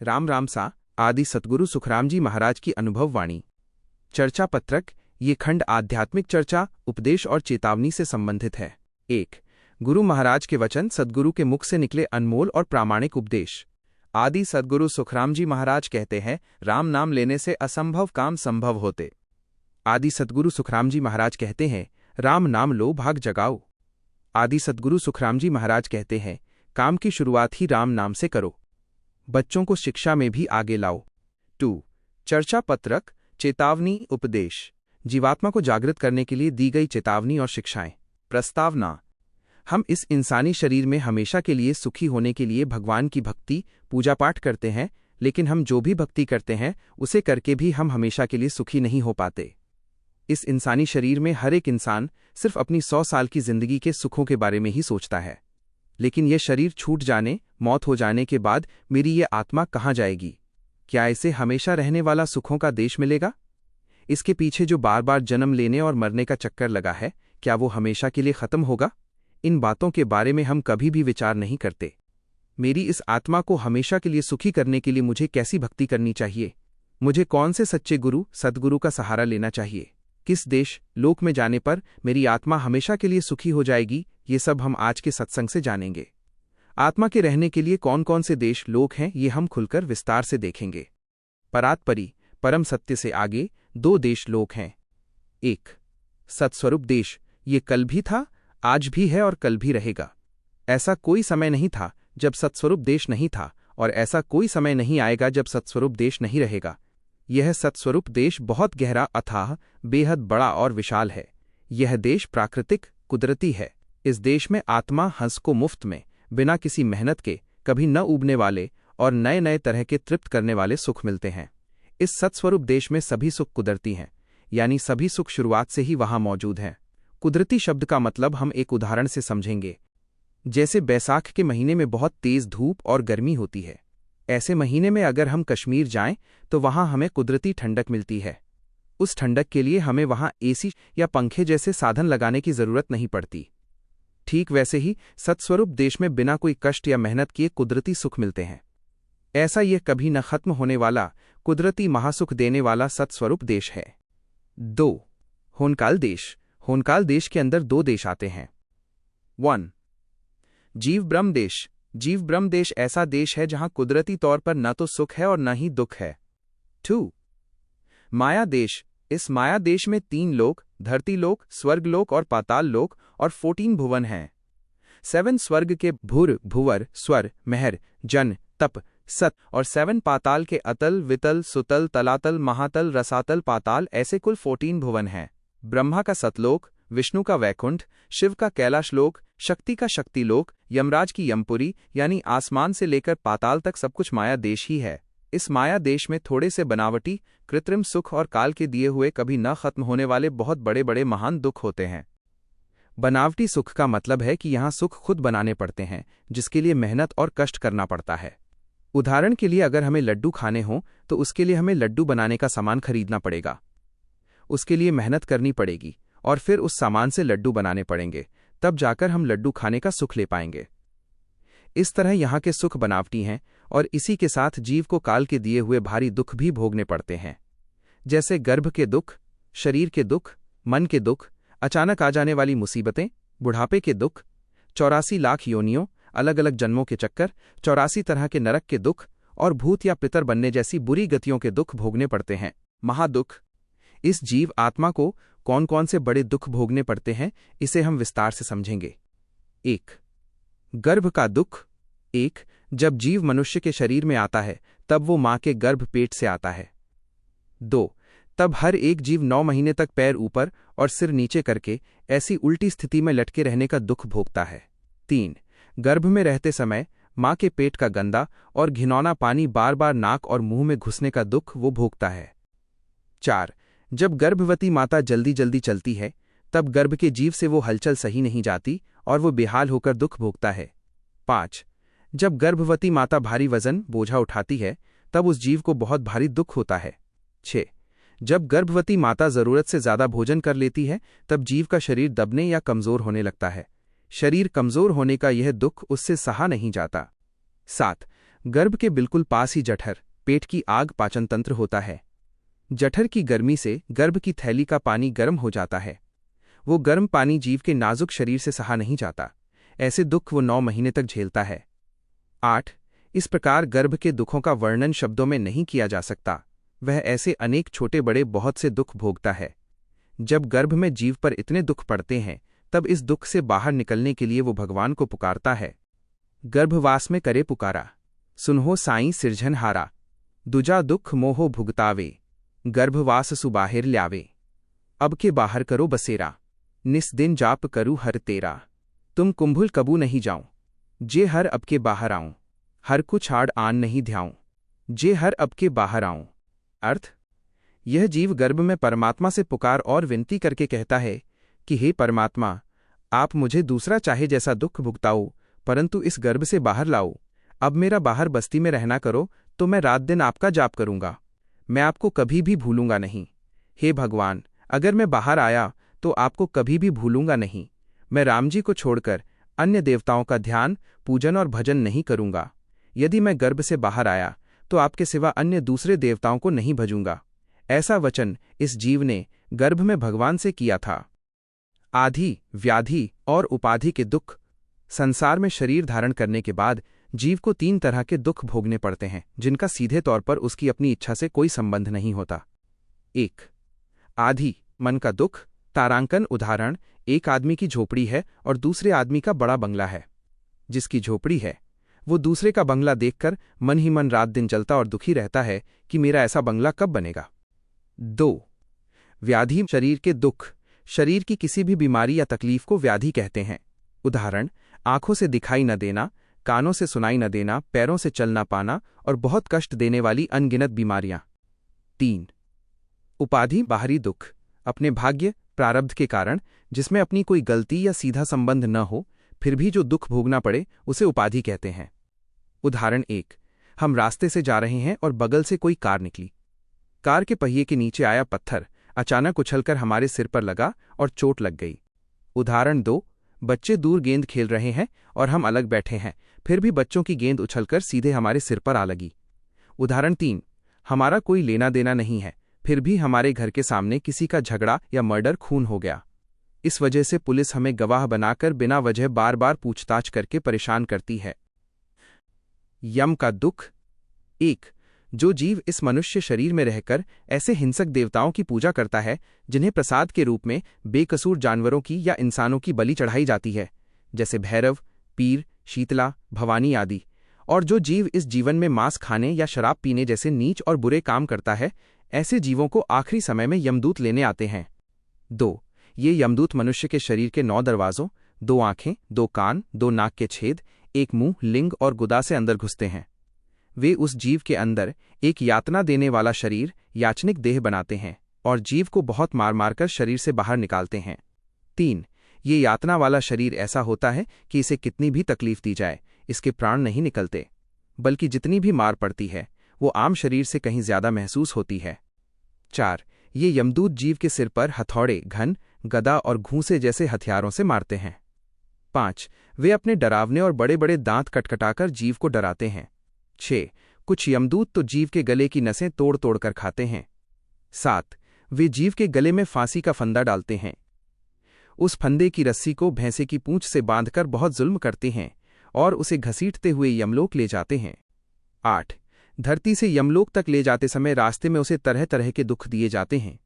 राम राम सा आदि सद्गुरु सुखराम जी महाराज की अनुभव वाणी। चर्चा पत्रक। ये खंड आध्यात्मिक चर्चा, उपदेश और चेतावनी से संबंधित है। 1. गुरु महाराज के वचन, सद्गुरु के मुख से निकले अनमोल और प्रामाणिक उपदेश। आदि सद्गुरु सुखराम जी महाराज कहते हैं, राम नाम लेने से असंभव काम संभव होते। आदि सद्गुरु सुखराम जी महाराज कहते हैं, राम नाम लो भाग जगाओ। आदि सद्गुरु सुखराम जी महाराज कहते हैं, काम की शुरुआत ही राम नाम से करो। बच्चों को शिक्षा में भी आगे लाओ। 2. चर्चा पत्रक, चेतावनी, उपदेश। जीवात्मा को जागृत करने के लिए दी गई चेतावनी और शिक्षाएं। प्रस्तावना। हम इस इंसानी शरीर में हमेशा के लिए सुखी होने के लिए भगवान की भक्ति, पूजा पाठ करते हैं, लेकिन हम जो भी भक्ति करते हैं उसे करके भी हम हमेशा के लिए सुखी नहीं हो पाते। इस इंसानी शरीर में हर एक इंसान सिर्फ अपनी 100 साल की जिंदगी के सुखों के बारे में ही सोचता है। लेकिन यह शरीर छूट जाने, मौत हो जाने के बाद मेरी ये आत्मा कहाँ जाएगी? क्या इसे हमेशा रहने वाला सुखों का देश मिलेगा? इसके पीछे जो बार बार जन्म लेने और मरने का चक्कर लगा है, क्या वो हमेशा के लिए खत्म होगा? इन बातों के बारे में हम कभी भी विचार नहीं करते। मेरी इस आत्मा को हमेशा के लिए सुखी करने के लिए मुझे कैसी भक्ति करनी चाहिए? मुझे कौन से सच्चे गुरु, सद्गुरु का सहारा लेना चाहिए? किस देश, लोक में जाने पर मेरी आत्मा हमेशा के लिए सुखी हो जाएगी? ये सब हम आज के सत्संग से जानेंगे। आत्मा के रहने के लिए कौन कौन से देश, लोक हैं, ये हम खुलकर विस्तार से देखेंगे। परात्परी, परम सत्य से आगे 2 देश लोक हैं। 1. सत्स्वरूप देश। ये कल भी था, आज भी है और कल भी रहेगा। ऐसा कोई समय नहीं था जब सत्स्वरूप देश नहीं था, और ऐसा कोई समय नहीं आएगा जब सत्स्वरूप देश नहीं रहेगा। यह सत्स्वरूप देश बहुत गहरा, अथाह, बेहद बड़ा और विशाल है। यह देश प्राकृतिक, कुदरती है। इस देश में आत्मा हंस को मुफ्त में, बिना किसी मेहनत के, कभी न ऊबने वाले और नए नए तरह के तृप्त करने वाले सुख मिलते हैं। इस सत्स्वरूप देश में सभी सुख कुदरती हैं, यानी सभी सुख शुरुआत से ही वहां मौजूद हैं। कुदरती शब्द का मतलब हम एक उदाहरण से समझेंगे। जैसे बैसाख के महीने में बहुत तेज धूप और गर्मी होती है, ऐसे महीने में अगर हम कश्मीर जाएं तो वहां हमें कुदरती ठंडक मिलती है। उस ठंडक के लिए हमें वहां एसी या पंखे जैसे साधन लगाने की जरूरत नहीं पड़ती। ठीक वैसे ही सत्स्वरूप देश में बिना कोई कष्ट या मेहनत किए कुदरती सुख मिलते हैं। ऐसा यह कभी न खत्म होने वाला, कुदरती महासुख देने वाला सत्स्वरूप देश है। 2. होनकाल देश। होनकाल देश के अंदर 2 देश आते हैं। 1. जीव ब्रह्म देश। जीव ब्रह्म देश ऐसा देश है जहां कुदरती तौर पर न तो सुख है और न ही दुख है। 2. माया देश। इस माया देश में 3 लोक, धरती लोक, स्वर्ग लोक और पाताल लोक, और 14 भुवन हैं। 7 स्वर्ग के भूर, भुवर, स्वर, महर, जन, तप, सत, और 7 पाताल के अतल, वितल, सुतल, तलातल, महातल, रसातल, पाताल, ऐसे कुल 14 भुवन हैं। ब्रह्मा का सतलोक, विष्णु का वैकुंठ, शिव का कैलाश लोक, शक्ति का शक्ति लोक, यमराज की यमपुरी, यानी आसमान से लेकर पाताल तक सब कुछ माया देश ही है। इस माया देश में थोड़े से बनावटी, कृत्रिम सुख और काल के दिए हुए कभी न खत्म होने वाले बहुत बड़े बड़े महान दुख होते हैं। बनावटी सुख का मतलब है कि यहाँ सुख खुद बनाने पड़ते हैं, जिसके लिए मेहनत और कष्ट करना पड़ता है। उदाहरण के लिए, अगर हमें लड्डू खाने हों तो उसके लिए हमें लड्डू बनाने का सामान खरीदना पड़ेगा। उसके लिए मेहनत करनी पड़ेगी और फिर उस सामान से लड्डू बनाने पड़ेंगे, तब जाकर हम लड्डू खाने का सुख ले पाएंगे। इस तरह यहाँ के सुख बनावटी हैं, और इसी के साथ जीव को काल के दिए हुए भारी दुख भी भोगने पड़ते हैं। जैसे गर्भ के दुख, शरीर के दुख, मन के दुख, अचानक आ जाने वाली मुसीबतें, बुढ़ापे के दुख, 84 लाख योनियों, अलग अलग जन्मों के चक्कर, 84 तरह के नरक के दुख, और भूत या पितर बनने जैसी बुरी गतियों के दुख भोगने पड़ते हैं। महादुख। इस जीव आत्मा को कौन कौन से बड़े दुख भोगने पड़ते हैं, इसे हम विस्तार से समझेंगे। 1. गर्भ का दुख। 1. जब जीव मनुष्य के शरीर में आता है तब वो मां के गर्भ पेट से आता है। 2. तब हर एक जीव 9 महीने तक पैर ऊपर और सिर नीचे करके ऐसी उल्टी स्थिति में लटके रहने का दुख भोगता है। 3. गर्भ में रहते समय मां के पेट का गंदा और घिनौना पानी बार बार नाक और मुंह में घुसने का दुख वो भोगता है। 4. जब गर्भवती माता जल्दी जल्दी चलती है तब गर्भ के जीव से वो हलचल सही नहीं जाती और वो बेहाल होकर दुख भोगता है। 5. जब गर्भवती माता भारी वजन, बोझा उठाती है तब उस जीव को बहुत भारी दुख होता है। 6. जब गर्भवती माता जरूरत से ज्यादा भोजन कर लेती है तब जीव का शरीर दबने या कमजोर होने लगता है। शरीर कमजोर होने का यह दुख उससे सहा नहीं जाता। 7. गर्भ के बिल्कुल पास ही जठर, पेट की आग पाचन तंत्र होता है। जठर की गर्मी से गर्भ की थैली का पानी गर्म हो जाता है। वो गर्म पानी जीव के नाजुक शरीर से सहा नहीं जाता। ऐसे दुख वो 9 महीने तक झेलता है। 8 इस प्रकार गर्भ के दुखों का वर्णन शब्दों में नहीं किया जा सकता। वह ऐसे अनेक छोटे बड़े बहुत से दुख भोगता है। जब गर्भ में जीव पर इतने दुख पड़ते हैं, तब इस दुख से बाहर निकलने के लिए वो भगवान को पुकारता है। गर्भवास में करे पुकारा, सुनहो साईं सिरझनहारा। दुजा दुख मोहो भुगतावे, गर्भवास सुबाहिर ल्यावे। अब के बाहर करो बसेरा, निस दिन जाप करू हर तेरा। तुम कुंभुल कबू नहीं जाऊं, जे हर अब के बाहर आऊं। हर कुछ आड़ आन नहीं ध्याऊं, जे हर अब के बाहर आऊं। अर्थ, यह जीव गर्भ में परमात्मा से पुकार और विनती करके कहता है कि हे परमात्मा, आप मुझे दूसरा चाहे जैसा दुख भुगताओ, परंतु इस गर्भ से बाहर लाओ। अब मेरा बाहर बस्ती में रहना करो, तो मैं रात दिन आपका जाप करूंगा। मैं आपको कभी भी भूलूंगा नहीं। हे भगवान, अगर मैं बाहर आया तो आपको कभी भी भूलूंगा नहीं। मैं राम जी को छोड़कर अन्य देवताओं का ध्यान, पूजन और भजन नहीं करूंगा। यदि मैं गर्भ से बाहर आया तो आपके सिवा अन्य दूसरे देवताओं को नहीं भजूंगा। ऐसा वचन इस जीव ने गर्भ में भगवान से किया था। आधि, व्याधि और उपाधि के दुख। संसार में शरीर धारण करने के बाद जीव को 3 तरह के दुख भोगने पड़ते हैं, जिनका सीधे तौर पर उसकी अपनी इच्छा से कोई संबंध नहीं होता। 1 आधि, मन का दुख। तारांकन उदाहरण, एक आदमी की झोपड़ी है और दूसरे आदमी का बड़ा बंगला है। जिसकी झोपड़ी है वो दूसरे का बंगला देखकर मन ही मन रात दिन जलता और दुखी रहता है कि मेरा ऐसा बंगला कब बनेगा। 2 व्याधि, शरीर के दुख। शरीर की किसी भी बीमारी या तकलीफ को व्याधि कहते हैं। उदाहरण, आंखों से दिखाई न देना, कानों से सुनाई न देना, पैरों से चल न पाना और बहुत कष्ट देने वाली अनगिनत बीमारियां। 3 उपाधि, बाहरी दुख। अपने भाग्य, प्रारब्ध के कारण, जिसमें अपनी कोई गलती या सीधा संबंध न हो, फिर भी जो दुख भोगना पड़े, उसे उपाधि कहते हैं। उदाहरण 1 हम रास्ते से जा रहे हैं और बगल से कोई कार निकली। कार के पहिए के नीचे आया पत्थर अचानक उछलकर हमारे सिर पर लगा और चोट लग गई। उदाहरण 2 बच्चे दूर गेंद खेल रहे हैं और हम अलग बैठे हैं, फिर भी बच्चों की गेंद उछलकर सीधे हमारे सिर पर आ लगी। उदाहरण 3 हमारा कोई लेना देना नहीं है, फिर भी हमारे घर के सामने किसी का झगड़ा या मर्डर, खून हो गया। इस वजह से पुलिस हमें गवाह बनाकर बिना वजह बार बार पूछताछ करके परेशान करती है। यम का दुख। 1 जो जीव इस मनुष्य शरीर में रहकर ऐसे हिंसक देवताओं की पूजा करता है जिन्हें प्रसाद के रूप में बेकसूर जानवरों की या इंसानों की बलि चढ़ाई जाती है, जैसे भैरव, पीर, शीतला, भवानी आदि, और जो जीव इस जीवन में मांस खाने या शराब पीने जैसे नीच और बुरे काम करता है, ऐसे जीवों को आखिरी समय में यमदूत लेने आते हैं। 2 ये यमदूत मनुष्य के शरीर के 9 दरवाजों, 2 आंखें, 2 कान, 2 नाक के छेद, 1 मुंह, लिंग और गुदा से अंदर घुसते हैं। वे उस जीव के अंदर एक यातना देने वाला शरीर, याचनिक देह बनाते हैं और जीव को बहुत मार मारकर शरीर से बाहर निकालते हैं। 3 ये यातना वाला शरीर ऐसा होता है कि इसे कितनी भी तकलीफ दी जाए, इसके प्राण नहीं निकलते, बल्कि जितनी भी मार पड़ती है वो आम शरीर से कहीं ज्यादा महसूस होती है। 4 ये यमदूत जीव के सिर पर हथौड़े, घन, गदा और घूंसे जैसे हथियारों से मारते हैं। 5 वे अपने डरावने और बड़े बड़े दांत कटकटाकर जीव को डराते हैं। 6 कुछ यमदूत तो जीव के गले की नसें तोड़ तोड़ कर खाते हैं। 7 वे जीव के गले में फांसी का फंदा डालते हैं। उस फंदे की रस्सी को भैंसे की पूंछ से बांधकर बहुत जुल्म करते हैं और उसे घसीटते हुए यमलोक ले जाते हैं। 8 धरती से यमलोक तक ले जाते समय रास्ते में उसे तरह तरह के दुख दिए जाते हैं।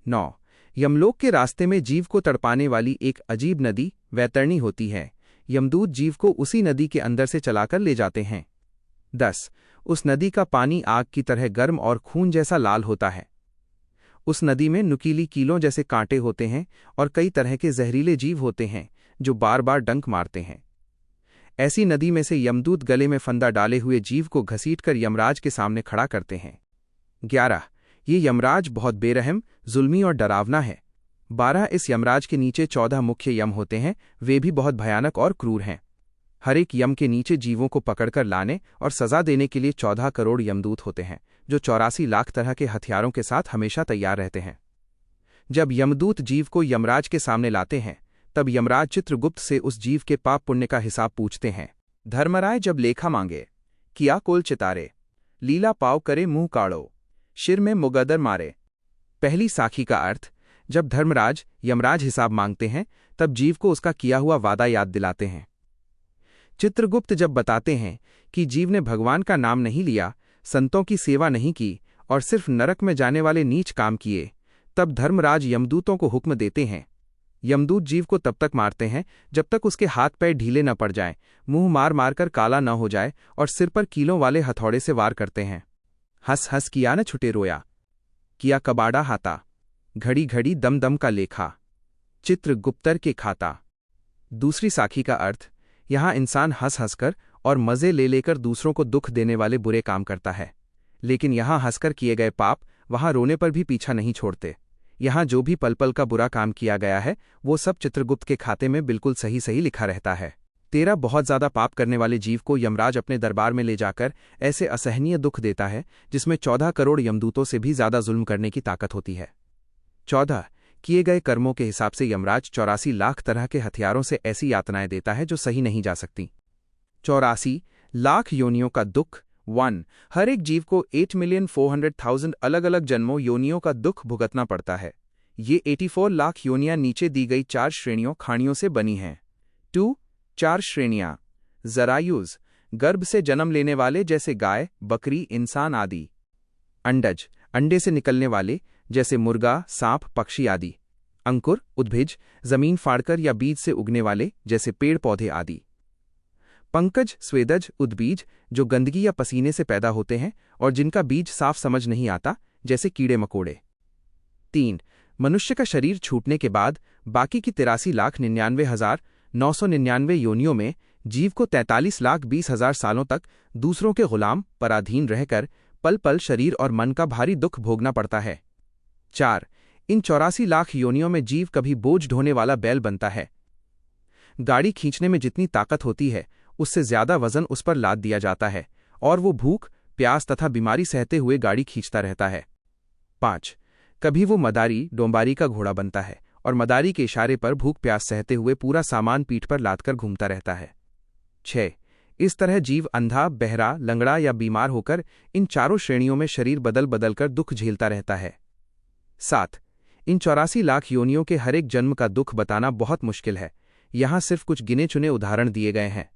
9 यमलोक के रास्ते में जीव को तड़पाने वाली एक अजीब नदी, वैतरणी होती है। यमदूत जीव को उसी नदी के अंदर से चलाकर ले जाते हैं। 10 उस नदी का पानी आग की तरह गर्म और खून जैसा लाल होता है। उस नदी में नुकीली कीलों जैसे कांटे होते हैं और कई तरह के जहरीले जीव होते हैं जो बार बार डंक मारते हैं। ऐसी नदी में से यमदूत गले में फंदा डाले हुए जीव को घसीटकर यमराज के सामने खड़ा करते हैं। 11 ये यमराज बहुत बेरहम, जुल्मी और डरावना है। 12 इस यमराज के नीचे 14 मुख्य यम होते हैं, वे भी बहुत भयानक और क्रूर हैं। हर एक यम के नीचे जीवों को पकड़कर लाने और सजा देने के लिए 14 करोड़ यमदूत होते हैं, जो 84 लाख तरह के हथियारों के साथ हमेशा तैयार रहते हैं। जब यमदूत जीव को यमराज के सामने लाते हैं, तब यमराज चित्रगुप्त से उस जीव के पाप पुण्य का हिसाब पूछते हैं। धर्मराय जब लेखा मांगे किया कोल चितारे, लीला पाव करे मुंह काड़ो, शिर में मुगदर मारे। पहली साखी का अर्थ, जब धर्मराज यमराज हिसाब मांगते हैं तब जीव को उसका किया हुआ वादा याद दिलाते हैं। चित्रगुप्त जब बताते हैं कि जीव ने भगवान का नाम नहीं लिया, संतों की सेवा नहीं की और सिर्फ नरक में जाने वाले नीच काम किए, तब धर्मराज यमदूतों को हुक्म देते हैं। यमदूत जीव को तब तक मारते हैं जब तक उसके हाथ पैर ढीले न पड़ जाएं, मुंह मार मारकर काला न हो जाए और सिर पर कीलों वाले हथौड़े से वार करते हैं। हंस हंस किया न छुटे रोया, किया कबाड़ा हाथा, घड़ी घड़ी दम दम का लेखा, चित्रगुप्तर के खाता। दूसरी साखी का अर्थ, यहाँ इंसान हंस हंसकर और मजे ले लेकर दूसरों को दुख देने वाले बुरे काम करता है, लेकिन यहाँ हंसकर किए गए पाप वहाँ रोने पर भी पीछा नहीं छोड़ते। यहाँ जो भी पल पल का बुरा काम किया गया है वो सब चित्रगुप्त के खाते में बिल्कुल सही सही लिखा रहता है। 13 बहुत ज्यादा पाप करने वाले जीव को यमराज अपने दरबार में ले जाकर ऐसे असहनीय दुख देता है जिसमें 14 करोड़ यमदूतों से भी ज्यादा जुल्म करने की ताकत होती है। 14 किए गए कर्मों के हिसाब से यमराज 84 लाख तरह के हथियारों से ऐसी यातनाएं देता है जो सही नहीं जा सकती। 84 लाख योनियों का दुख। 1 हर एक जीव को 8,400,000 अलग अलग जन्मों योनियों का दुख भुगतना पड़ता है। ये 84 लाख योनियां नीचे दी गई 4 श्रेणियों खाणियों से बनी हैं। 2 4 श्रेणियां, जरायुज, गर्भ से जन्म लेने वाले जैसे गाय, बकरी, इंसान आदि। अंडज, अंडे से निकलने वाले जैसे मुर्गा, सांप, पक्षी आदि। अंकुर, उद्भिज, जमीन फाड़कर या बीज से उगने वाले जैसे पेड़ पौधे आदि। पंकज, स्वेदज, उद्बीज, जो गंदगी या पसीने से पैदा होते हैं और जिनका बीज साफ समझ नहीं आता जैसे कीड़े मकोड़े। 3 मनुष्य का शरीर छूटने के बाद बाकी की 83,99,999 योनियों में जीव को 43,20,000 सालों तक दूसरों के गुलाम पराधीन रहकर पल पल शरीर और मन का भारी दुख भोगना पड़ता है। 4 इन 84 लाख योनियों में जीव कभी बोझ ढोने वाला बैल बनता है। गाड़ी खींचने में जितनी ताकत होती है उससे ज्यादा वजन उस पर लाद दिया जाता है और वो भूख, प्यास तथा बीमारी सहते हुए गाड़ी खींचता रहता है। 5 कभी वो मदारी, डोंबारी का घोड़ा बनता है और मदारी के इशारे पर भूख प्यास सहते हुए पूरा सामान पीठ पर लादकर घूमता रहता है। 6 इस तरह जीव अंधा, बहरा, लंगड़ा या बीमार होकर इन चारों श्रेणियों में शरीर बदल बदल कर दुख झेलता रहता है। 7 इन 84 लाख योनियों के हर एक जन्म का दुख बताना बहुत मुश्किल है, यहाँ सिर्फ कुछ गिने चुने उदाहरण दिए गए हैं।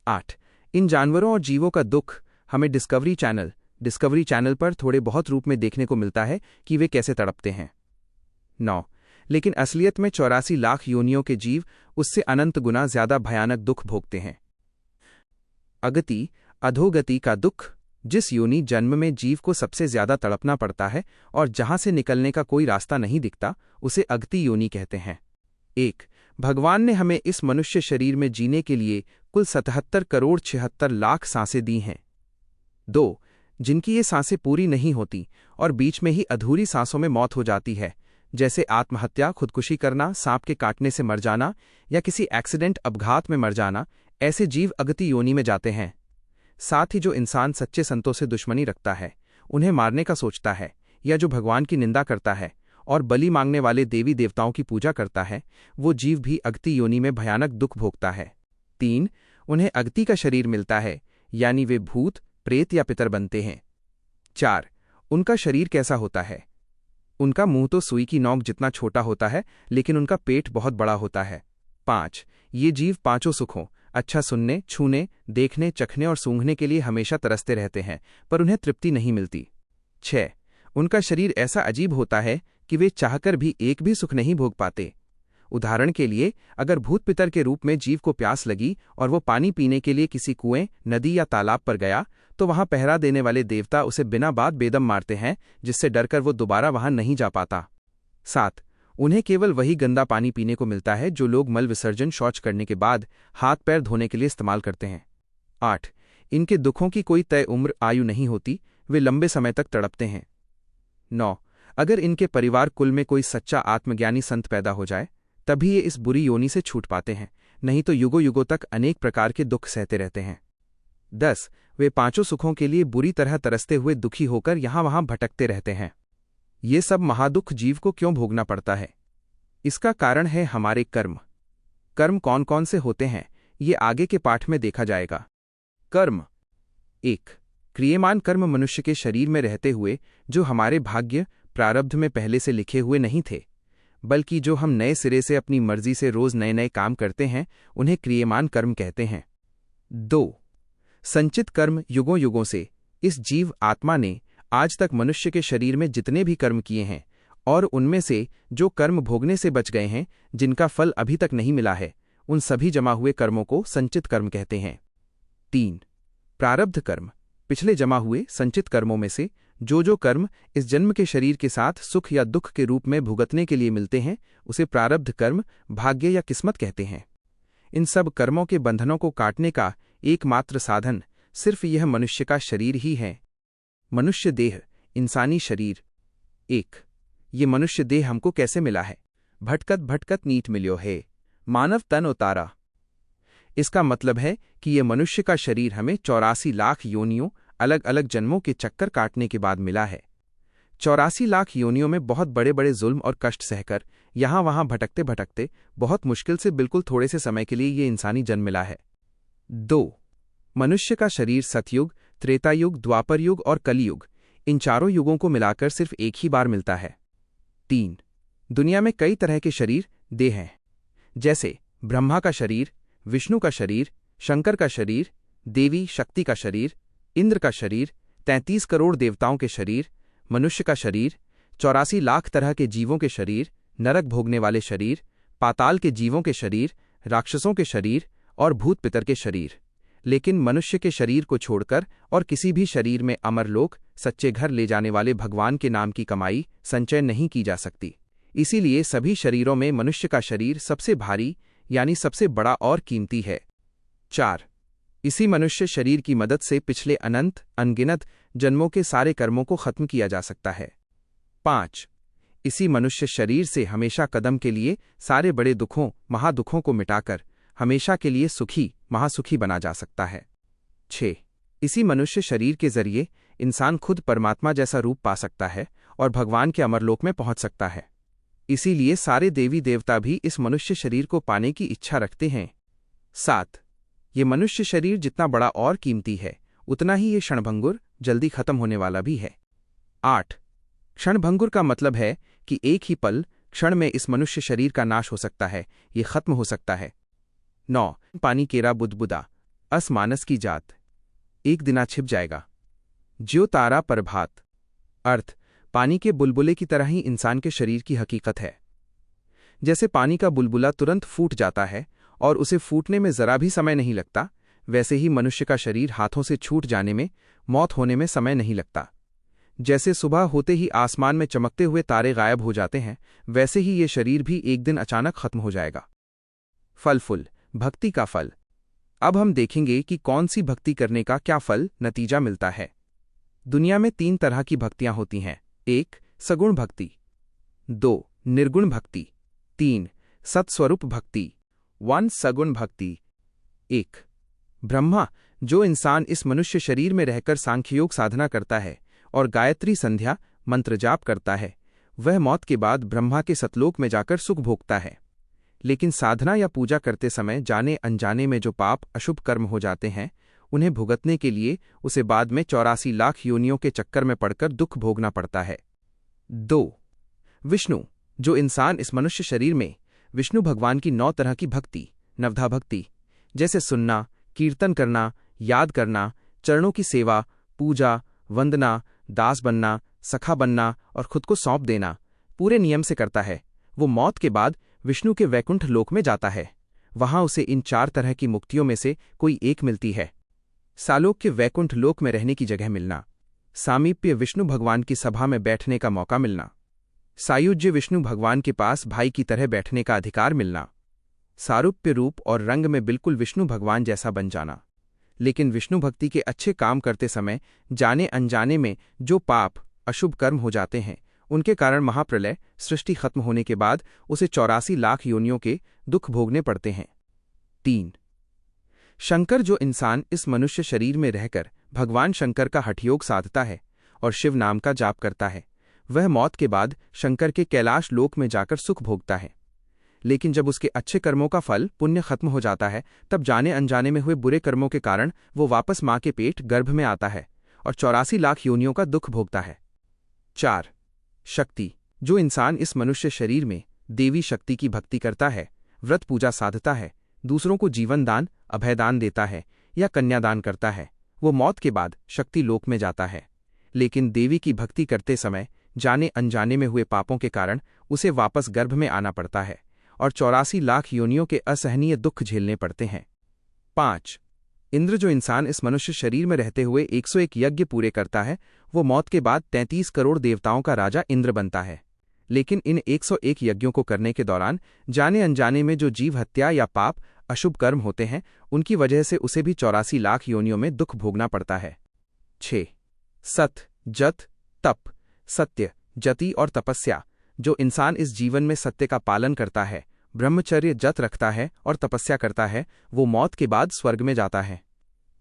8 इन जानवरों और जीवों का दुख हमें डिस्कवरी चैनल पर थोड़े बहुत रूप में देखने को मिलता है कि वे कैसे तड़पते हैं। 9 लेकिन असलियत में 84 लाख योनियों के जीव उससे अनंत गुना ज्यादा भयानक दुख भोगते हैं। अगति, अधोगति का दुख, जिस योनि जन्म में जीव को सबसे ज्यादा तड़पना पड़ता है और जहां से निकलने का कोई रास्ता नहीं दिखता, उसे अगति योनि कहते हैं। 1 भगवान ने हमें इस मनुष्य शरीर में जीने के लिए कुल 77 करोड़ 76 लाख सांसें दी हैं। 2 जिनकी ये सांसें पूरी नहीं होती और बीच में ही अधूरी सांसों में मौत हो जाती है, जैसे आत्महत्या, खुदकुशी करना, सांप के काटने से मर जाना या किसी एक्सीडेंट अपघात में मर जाना, ऐसे जीव अगति योनि में जाते हैं। साथ ही जो इंसान सच्चे संतों से दुश्मनी रखता है, उन्हें मारने का सोचता है या जो भगवान की निंदा करता है और बलि मांगने वाले देवी देवताओं की पूजा करता है, वो जीव भी अगति योनि में भयानक दुख भोगता है। 3 उन्हें अगति का शरीर मिलता है, यानी वे भूत, प्रेत या पितर बनते हैं। 4 उनका शरीर कैसा होता है? उनका मुंह तो सुई की नोक जितना छोटा होता है, लेकिन उनका पेट बहुत बड़ा होता है। 5 ये जीव 5 सुखों, अच्छा सुनने, छूने, देखने, चखने और सूंघने के लिए हमेशा तरसते रहते हैं, पर उन्हें तृप्ति नहीं मिलती। 6 उनका शरीर ऐसा अजीब होता है कि वे चाहकर भी एक भी सुख नहीं भोग पाते। उदाहरण के लिए, अगर भूत पितर के रूप में जीव को प्यास लगी और वो पानी पीने के लिए किसी कुएं, नदी या तालाब पर गया, तो वहां पहरा देने वाले देवता उसे बिना बात बेदम मारते हैं, जिससे डरकर वो दोबारा वहां नहीं जा पाता। 7 उन्हें केवल वही गंदा पानी पीने को मिलता है जो लोग मल विसर्जन शौच करने के बाद हाथ पैर धोने के लिए इस्तेमाल करते हैं। 8 इनके दुखों की कोई तय उम्र आयु नहीं होती, वे लंबे समय तक तड़पते हैं। 9 अगर इनके परिवार कुल में कोई सच्चा आत्मज्ञानी संत पैदा हो जाए, तभी ये इस बुरी योनि से छूट पाते हैं, नहीं तो युगों युगों तक अनेक प्रकार के दुख सहते रहते हैं। 10 वे 5 सुखों के लिए बुरी तरह तरसते हुए दुखी होकर यहां वहां भटकते रहते हैं। ये सब महादुख जीव को क्यों भोगना पड़ता है? इसका कारण है हमारे कर्म। कर्म कौन कौन से होते हैं, ये आगे के पाठ में देखा जाएगा। कर्म एक, क्रियमान कर्म मनुष्य के शरीर में रहते हुए जो हमारे भाग्य प्रारब्ध में पहले से लिखे हुए नहीं थे, बल्कि जो हम नए सिरे से अपनी मर्जी से रोज नए नए काम करते हैं, उन्हें क्रियमान कर्म कहते हैं। 2, संचित कर्म युगों युगों से इस जीव आत्मा ने आज तक मनुष्य के शरीर में जितने भी कर्म किए हैं और उनमें से जो कर्म भोगने से बच गए हैं, जिनका फल अभी तक नहीं मिला है, उन सभी जमा हुए कर्मों को संचित कर्म कहते हैं। 3, प्रारब्ध कर्म पिछले जमा हुए संचित कर्मों में से जो कर्म इस जन्म के शरीर के साथ सुख या दुख के रूप में भुगतने के लिए मिलते हैं, उसे प्रारब्ध कर्म भाग्य या किस्मत कहते हैं। इन सब कर्मों के बंधनों को काटने का एकमात्र साधन सिर्फ यह मनुष्य का शरीर ही है। मनुष्य देह, इंसानी शरीर। 1, ये मनुष्य देह हमको कैसे मिला है? भटकत भटकत नीट मिल्यो है, मानव तन उतारा। इसका मतलब है कि ये मनुष्य का शरीर हमें 84 लाख योनियों अलग अलग जन्मों के चक्कर काटने के बाद मिला है। 84 लाख योनियों में बहुत बड़े बड़े जुल्म और कष्ट सहकर यहां वहां भटकते भटकते बहुत मुश्किल से बिल्कुल थोड़े से समय के लिए ये इंसानी जन्म मिला है। 2, मनुष्य का शरीर सतयुग, त्रेतायुग, द्वापर युग और कलियुग, इन चारों युगों को मिलाकर सिर्फ एक ही बार मिलता है। 3, दुनिया में कई तरह के शरीर देह हैं, जैसे ब्रह्मा का शरीर, विष्णु का शरीर, शंकर का शरीर, देवी शक्ति का शरीर, इंद्र का शरीर, 33 करोड़ देवताओं के शरीर, मनुष्य का शरीर, 84 लाख तरह के जीवों के शरीर, नरक भोगने वाले शरीर, पाताल के जीवों के शरीर, राक्षसों के शरीर और भूत पितर के शरीर। लेकिन मनुष्य के शरीर को छोड़कर और किसी भी शरीर में अमरलोक, सच्चे घर ले जाने वाले भगवान के नाम की कमाई संचय नहीं की जा सकती। इसीलिए सभी शरीरों में मनुष्य का शरीर सबसे भारी यानी सबसे बड़ा और कीमती है। 4, इसी मनुष्य शरीर की मदद से पिछले अनंत अनगिनत जन्मों के सारे कर्मों को खत्म किया जा सकता है। 5, इसी मनुष्य शरीर से हमेशा कदम के लिए सारे बड़े दुखों महादुखों को मिटाकर हमेशा के लिए सुखी महासुखी बना जा सकता है। 6, इसी मनुष्य शरीर के जरिए इंसान खुद परमात्मा जैसा रूप पा सकता है और भगवान के अमरलोक में पहुंच सकता है। इसीलिए सारे देवी देवता भी इस मनुष्य शरीर को पाने की इच्छा रखते हैं। 7, ये मनुष्य शरीर जितना बड़ा और कीमती है, उतना ही ये क्षणभंगुर जल्दी खत्म होने वाला भी है। 8, क्षणभंगुर का मतलब है कि एक ही पल क्षण में इस मनुष्य शरीर का नाश हो सकता है, ये खत्म हो सकता है। 9, पानी केरा बुदबुदा अस मानस की जात, एक दिना छिप जाएगा ज्यो तारा प्रभात। अर्थ, पानी के बुलबुले की तरह ही इंसान के शरीर की हकीकत है। जैसे पानी का बुलबुला तुरंत फूट जाता है और उसे फूटने में जरा भी समय नहीं लगता, वैसे ही मनुष्य का शरीर हाथों से छूट जाने में, मौत होने में समय नहीं लगता। जैसे सुबह होते ही आसमान में चमकते हुए तारे गायब हो जाते हैं, वैसे ही ये शरीर भी एक दिन अचानक खत्म हो जाएगा। फल भक्ति का फल। अब हम देखेंगे कि कौन सी भक्ति करने का क्या फल नतीजा मिलता है। दुनिया में 3 तरह की भक्तियां होती हैं। 1, सगुण भक्ति। 2, निर्गुण भक्ति। 3, सत्स्वरूप भक्ति। 1 सगुण भक्ति। 1, ब्रह्मा, जो इंसान इस मनुष्य शरीर में रहकर सांख्ययोग साधना करता है और गायत्री संध्या मंत्र जाप करता है, वह मौत के बाद ब्रह्मा के सतलोक में जाकर सुख भोगता है। लेकिन साधना या पूजा करते समय जाने अनजाने में जो पाप अशुभ कर्म हो जाते हैं, उन्हें भुगतने के लिए उसे बाद में 84 लाख योनियों के चक्कर में पड़कर दुख भोगना पड़ता है। 2, विष्णु, जो इंसान इस मनुष्य शरीर में विष्णु भगवान की 9 तरह की भक्ति, नवधा भक्ति, जैसे सुनना, कीर्तन करना, याद करना, चरणों की सेवा, पूजा, वंदना, दास बनना, सखा बनना और खुद को सौंप देना पूरे नियम से करता है, वो मौत के बाद विष्णु के वैकुंठ लोक में जाता है। वहां उसे इन 4 तरह की मुक्तियों में से कोई एक मिलती है। सालोक के वैकुंठ लोक में रहने की जगह मिलना, सामीप्य विष्णु भगवान की सभा में बैठने का मौका मिलना, सायुज्य विष्णु भगवान के पास भाई की तरह बैठने का अधिकार मिलना, सारूप्य रूप और रंग में बिल्कुल विष्णु भगवान जैसा बन जाना। लेकिन विष्णु भक्ति के अच्छे काम करते समय जाने अनजाने में जो पाप अशुभ कर्म हो जाते हैं, उनके कारण महाप्रलय सृष्टि खत्म होने के बाद उसे 84 लाख योनियों के दुख भोगने पड़ते हैं। 3, शंकर, जो इंसान इस मनुष्य शरीर में रहकर भगवान शंकर का हठयोग साधता है और शिव नाम का जाप करता है, वह मौत के बाद शंकर के कैलाश लोक में जाकर सुख भोगता है। लेकिन जब उसके अच्छे कर्मों का फल पुण्य खत्म हो जाता है, तब जाने अनजाने में हुए बुरे कर्मों के कारण वो वापस माँ के पेट गर्भ में आता है और 84 लाख योनियों का दुख भोगता है। 4. शक्ति। जो इंसान इस मनुष्य शरीर में देवी शक्ति की भक्ति करता है, व्रत पूजा साधता है, दूसरों को जीवन दान, अभयदान देता है या कन्यादान करता है, वो मौत के बाद शक्ति लोक में जाता है। लेकिन देवी की भक्ति करते समय जाने अनजाने में हुए पापों के कारण उसे वापस गर्भ में आना पड़ता है और 84 लाख योनियों के असहनीय दुख झेलने पड़ते हैं। 5. इंद्र। जो इंसान इस मनुष्य शरीर में रहते हुए 101 यज्ञ पूरे करता है, वो मौत के बाद 33 करोड़ देवताओं का राजा इंद्र बनता है। लेकिन इन 101 यज्ञों को करने के दौरान जाने अनजाने में जो जीव हत्या या पाप, अशुभ कर्म होते हैं, उनकी वजह से उसे भी 84 लाख योनियों में दुख भोगना पड़ता है। 6. सत, जत, तप। सत्य, जति और तपस्या। जो इंसान इस जीवन में सत्य का पालन करता है, ब्रह्मचर्य जत रखता है और तपस्या करता है, वो मौत के बाद स्वर्ग में जाता है।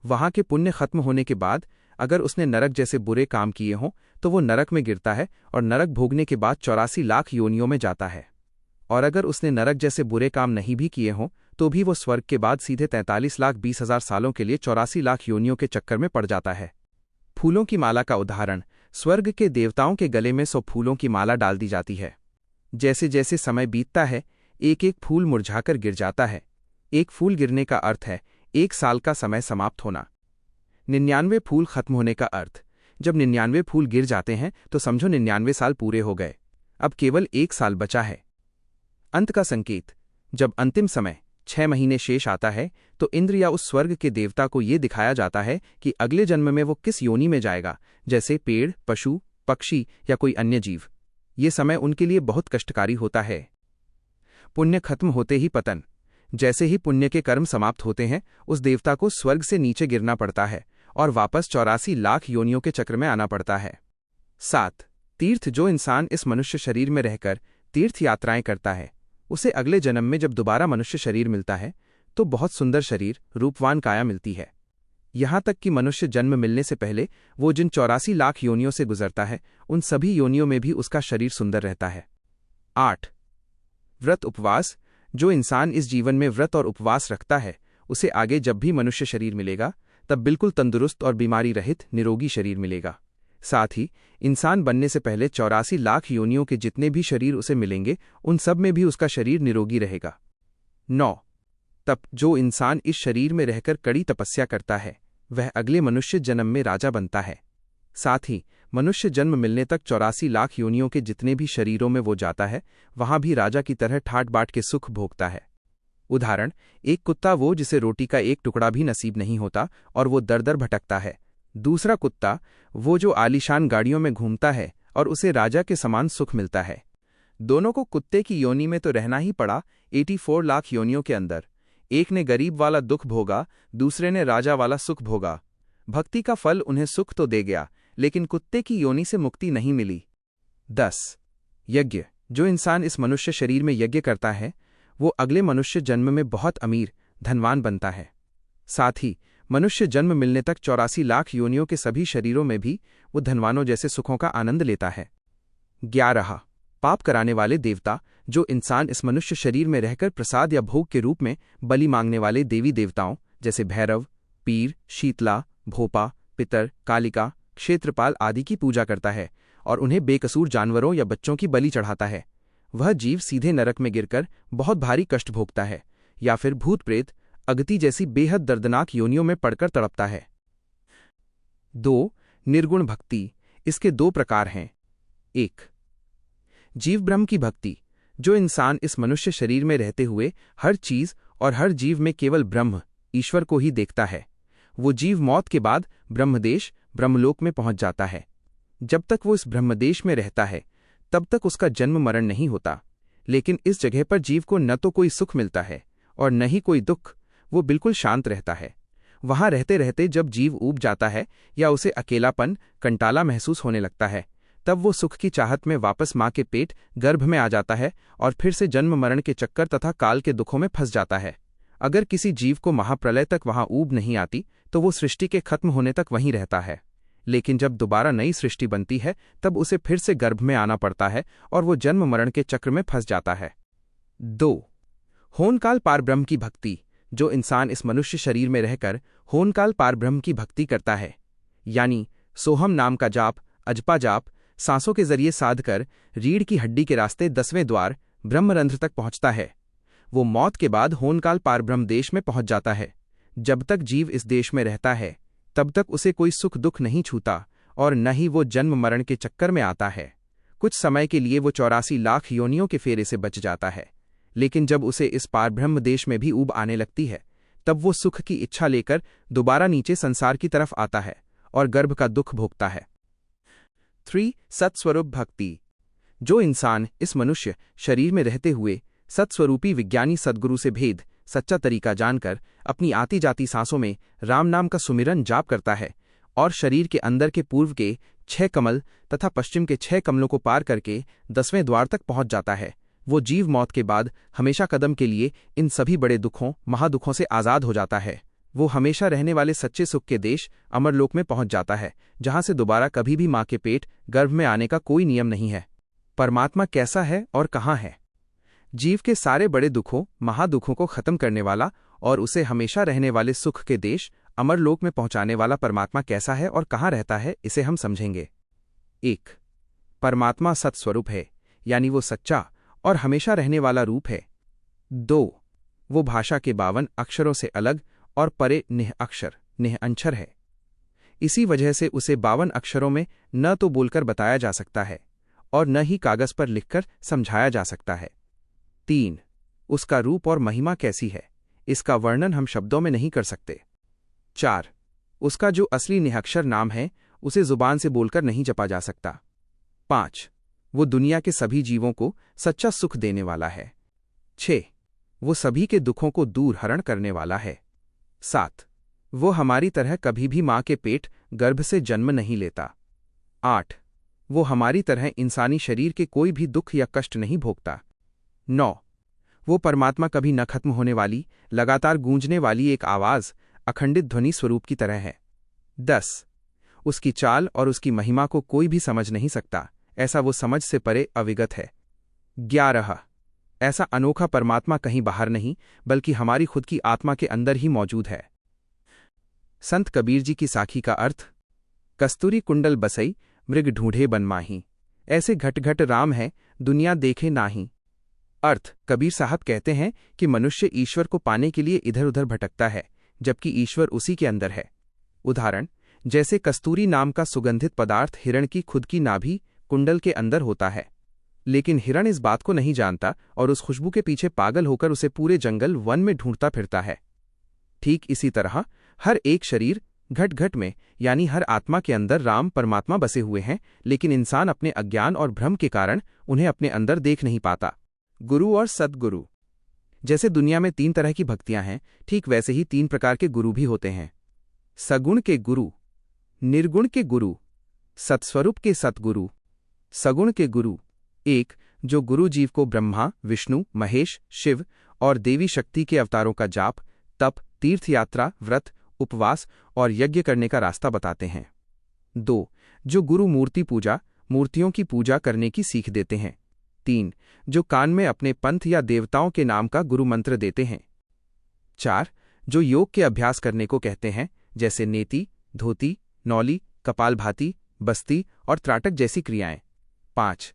वहां के पुण्य खत्म होने के बाद अगर उसने नरक जैसे बुरे काम किए हों तो वो नरक में गिरता है और नरक भोगने के बाद 84 लाख योनियों में जाता है। और अगर उसने नरक जैसे बुरे काम नहीं भी किए हों तो भी वो स्वर्ग के बाद सीधे 43,20,000 सालों के लिए 84 लाख योनियों के चक्कर में पड़ जाता है। फूलों की माला का उदाहरण। स्वर्ग के देवताओं के गले में 100 फूलों की माला डाल दी जाती है। जैसे जैसे समय बीतता है, एक एक फूल मुरझाकर गिर जाता है। एक फूल गिरने का अर्थ है 1 साल का समय समाप्त होना। 99 फूल खत्म होने का अर्थ। जब 99 फूल गिर जाते हैं तो समझो 99 साल पूरे हो गए, अब केवल 1 साल बचा है। अंत का संकेत। जब अंतिम समय 6 महीने शेष आता है तो इंद्र या उस स्वर्ग के देवता को ये दिखाया जाता है कि अगले जन्म में वो किस योनि में जाएगा, जैसे पेड़, पशु, पक्षी या कोई अन्य जीव। ये समय उनके लिए बहुत कष्टकारी होता है। पुण्य खत्म होते ही पतन। जैसे ही पुण्य के कर्म समाप्त होते हैं, उस देवता को स्वर्ग से नीचे गिरना पड़ता है और वापस 84 लाख योनियों के चक्र में आना पड़ता है। 7. तीर्थ। जो इंसान इस मनुष्य शरीर में रहकर तीर्थ यात्राएं करता है, उसे अगले जन्म में जब दोबारा मनुष्य शरीर मिलता है तो बहुत सुंदर शरीर, रूपवान काया मिलती है। यहाँ तक कि मनुष्य जन्म मिलने से पहले वो जिन 84 लाख योनियों से गुजरता है, उन सभी योनियों में भी उसका शरीर सुंदर रहता है। 8. व्रत उपवास। जो इंसान इस जीवन में व्रत और उपवास रखता है, उसे आगे जब भी मनुष्य शरीर मिलेगा तब बिल्कुल तंदुरुस्त और बीमारी रहित निरोगी शरीर मिलेगा। साथ ही इंसान बनने से पहले 84 लाख योनियों के जितने भी शरीर उसे मिलेंगे, उन सब में भी उसका शरीर निरोगी रहेगा। 9. तप। जो इंसान इस शरीर में रहकर कड़ी तपस्या करता है, वह अगले मनुष्य जन्म में राजा बनता है। साथ ही मनुष्य जन्म मिलने तक 84 लाख योनियों के जितने भी शरीरों में वो जाता है, वहां भी राजा की तरह ठाट बाट के सुख भोगता है। उदाहरण, एक कुत्ता वो जिसे रोटी का एक टुकड़ा भी नसीब नहीं होता और वो दर दर भटकता है। दूसरा कुत्ता वो जो आलीशान गाड़ियों में घूमता है और उसे राजा के समान सुख मिलता है। दोनों को कुत्ते की योनि में तो रहना ही पड़ा 84 लाख योनियों के अंदर। एक ने गरीब वाला दुख भोगा, दूसरे ने राजा वाला सुख भोगा। भक्ति का फल उन्हें सुख तो दे गया, लेकिन कुत्ते की योनि से मुक्ति नहीं मिली। 10. यज्ञ। जो इंसान इस मनुष्य शरीर में यज्ञ करता है, वो अगले मनुष्य जन्म में बहुत अमीर, धनवान बनता है। साथ ही मनुष्य जन्म मिलने तक 84 लाख योनियों के सभी शरीरों में भी वो धनवानों जैसे सुखों का आनंद लेता है। 11. पाप कराने वाले देवता। जो इंसान इस मनुष्य शरीर में रहकर प्रसाद या भोग के रूप में बलि मांगने वाले देवी देवताओं जैसे भैरव, पीर, शीतला, भोपा, पितर, कालिका, क्षेत्रपाल आदि की पूजा करता है और उन्हें बेकसूर जानवरों या बच्चों की बलि चढ़ाता है, वह जीव सीधे नरक में गिरकर बहुत भारी कष्ट भोगता है या फिर भूत प्रेत, अगति जैसी बेहद दर्दनाक योनियों में पड़कर तड़पता है। 2. निर्गुण भक्ति। इसके 2 प्रकार हैं। 1. जीव ब्रह्म की भक्ति। जो इंसान इस मनुष्य शरीर में रहते हुए हर चीज और हर जीव में केवल ब्रह्म, ईश्वर को ही देखता है, वो जीव मौत के बाद ब्रह्मदेश, ब्रह्मलोक में पहुंच जाता है। जब तक वो इस ब्रह्मदेश में रहता है तब तक उसका जन्म मरण नहीं होता, लेकिन इस जगह पर जीव को न तो कोई सुख मिलता है और न ही कोई दुख, वो बिल्कुल शांत रहता है। वहां रहते रहते जब जीव ऊब जाता है या उसे अकेलापन, कंटाला महसूस होने लगता है, तब वो सुख की चाहत में वापस माँ के पेट गर्भ में आ जाता है और फिर से जन्म मरण के चक्कर तथा काल के दुखों में फंस जाता है। अगर किसी जीव को महाप्रलय तक वहां ऊब नहीं आती तो वो सृष्टि के खत्म होने तक वहीं रहता है, लेकिन जब दोबारा नई सृष्टि बनती है तब उसे फिर से गर्भ में आना पड़ता है और वो जन्म मरण के चक्र में फंस जाता है। 2. होनकाल पारब्रह्म की भक्ति। जो इंसान इस मनुष्य शरीर में रहकर होनकाल पारब्रह्म की भक्ति करता है, यानी सोहम नाम का जाप, अजपा जाप, सांसों के जरिए साध कर रीढ़ की हड्डी के रास्ते 10वें द्वार ब्रह्मरंध्र तक पहुंचता है, वो मौत के बाद होनकाल पारब्रह्म देश में पहुंच जाता है। जब तक जीव इस देश में रहता है तब तक उसे कोई सुख दुख नहीं छूता और न ही वो जन्म मरण के चक्कर में आता है। कुछ समय के लिए वो 84 लाख योनियों के फेरे से बच जाता है, लेकिन जब उसे इस पारब्रह्म देश में भी ऊब आने लगती है तब वो सुख की इच्छा लेकर दोबारा नीचे संसार की तरफ आता है और गर्भ का दुख भोगता है। 3. सत्स्वरूप भक्ति। जो इंसान इस मनुष्य शरीर में रहते हुए सत्स्वरूपी विज्ञानी सद्गुरु से भेद सच्चा तरीका जानकर अपनी आती जाती सांसों में राम नाम का सुमिरन जाप करता है और शरीर के अंदर के पूर्व के 6 कमल तथा पश्चिम के 6 कमलों को पार करके 10वें द्वार तक पहुंच जाता है, वो जीव मौत के बाद हमेशा कदम के लिए इन सभी बड़े दुखों महादुखों से आज़ाद हो जाता है। वो हमेशा रहने वाले सच्चे सुख के देश अमरलोक में पहुंच जाता है, जहां से दोबारा कभी भी मां के पेट गर्भ में आने का कोई नियम नहीं है। परमात्मा कैसा है और कहाँ है? जीव के सारे बड़े दुखों महादुखों को खत्म करने वाला और उसे हमेशा रहने वाले सुख के देश अमरलोक में पहुंचाने वाला परमात्मा कैसा है और कहाँ रहता है, इसे हम समझेंगे। 1. परमात्मा सत्स्वरूप है, यानी वो सच्चा और हमेशा रहने वाला रूप है। 2. वो भाषा के 52 अक्षरों से अलग और परे निह अक्षर निह अंशर है। इसी वजह से उसे 52 अक्षरों में न तो बोलकर बताया जा सकता है और न ही कागज पर लिखकर समझाया जा सकता है। 3. उसका रूप और महिमा कैसी है, इसका वर्णन हम शब्दों में नहीं कर सकते। 4. उसका जो असली निहक्षर नाम है उसे जुबान से बोलकर नहीं जपा जा सकता। 5. वो दुनिया के सभी जीवों को सच्चा सुख देने वाला है। 6. वो सभी के दुखों को दूर हरण करने वाला है। 7. वो हमारी तरह कभी भी मां के पेट गर्भ से जन्म नहीं लेता। 8. वो हमारी तरह इंसानी शरीर के कोई भी दुख या कष्ट नहीं भोगता। 9. वो परमात्मा कभी न खत्म होने वाली लगातार गूंजने वाली एक आवाज अखंडित ध्वनि स्वरूप की तरह है। 10. उसकी चाल और उसकी महिमा को कोई भी समझ नहीं सकता, ऐसा वो समझ से परे अविगत है। 11. ऐसा अनोखा परमात्मा कहीं बाहर नहीं बल्कि हमारी खुद की आत्मा के अंदर ही मौजूद है। संत कबीर जी की साखी का अर्थ। कस्तूरी कुंडल बसई मृग ढूंढे बन माही, ऐसे घट घट राम है दुनिया देखे नाही। अर्थ। कबीर साहब कहते हैं कि मनुष्य ईश्वर को पाने के लिए इधर उधर भटकता है जबकि ईश्वर उसी के अंदर है। उदाहरण, जैसे कस्तूरी नाम का सुगंधित पदार्थ हिरण की खुद की नाभि कुंडल के अंदर होता है, लेकिन हिरण इस बात को नहीं जानता और उस खुशबू के पीछे पागल होकर उसे पूरे जंगल वन में ढूंढता फिरता है। ठीक इसी तरह हर एक शरीर घट घट में यानी हर आत्मा के अंदर राम परमात्मा बसे हुए हैं, लेकिन इंसान अपने अज्ञान और भ्रम के कारण उन्हें अपने अंदर देख नहीं पाता। गुरु और सद्गुरु। जैसे दुनिया में 3 तरह की भक्तियां हैं, ठीक वैसे ही 3 प्रकार के गुरु भी होते हैं। सगुण के गुरु, निर्गुण के गुरु, सत्स्वरूप के सतगुरु। सगुण के गुरु। 1. जो गुरु जीव को ब्रह्मा विष्णु महेश शिव और देवी शक्ति के अवतारों का जाप तप तीर्थयात्रा व्रत उपवास और यज्ञ करने का रास्ता बताते हैं। 2. जो गुरु मूर्ति पूजा मूर्तियों की पूजा करने की सीख देते हैं। 3. जो कान में अपने पंथ या देवताओं के नाम का गुरु मंत्र देते हैं। 4. जो योग के अभ्यास करने को कहते हैं, जैसे नेति धोती नौली कपालभाति बस्ती और त्राटक जैसी क्रियाएं। 5.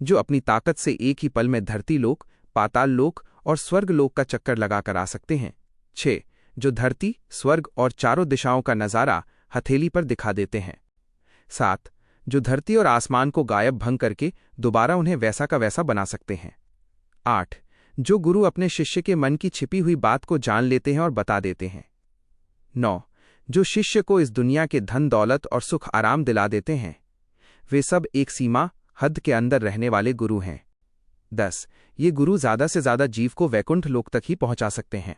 जो अपनी ताकत से एक ही पल में धरती लोक पाताल लोक और स्वर्ग लोक का चक्कर लगाकर आ सकते हैं। 6. जो धरती स्वर्ग और चारों दिशाओं का नज़ारा हथेली पर दिखा देते हैं। 7. जो धरती और आसमान को गायब भंग करके दोबारा उन्हें वैसा का वैसा बना सकते हैं। 8. जो गुरु अपने शिष्य के मन की छिपी हुई बात को जान लेते हैं और बता देते हैं। 9. जो शिष्य को इस दुनिया के धन दौलत और सुख आराम दिला देते हैं। वे सब एक सीमा हद के अंदर रहने वाले गुरु हैं। 10. ये गुरु ज़्यादा से ज़्यादा जीव को वैकुंठ लोक तक ही पहुंचा सकते हैं।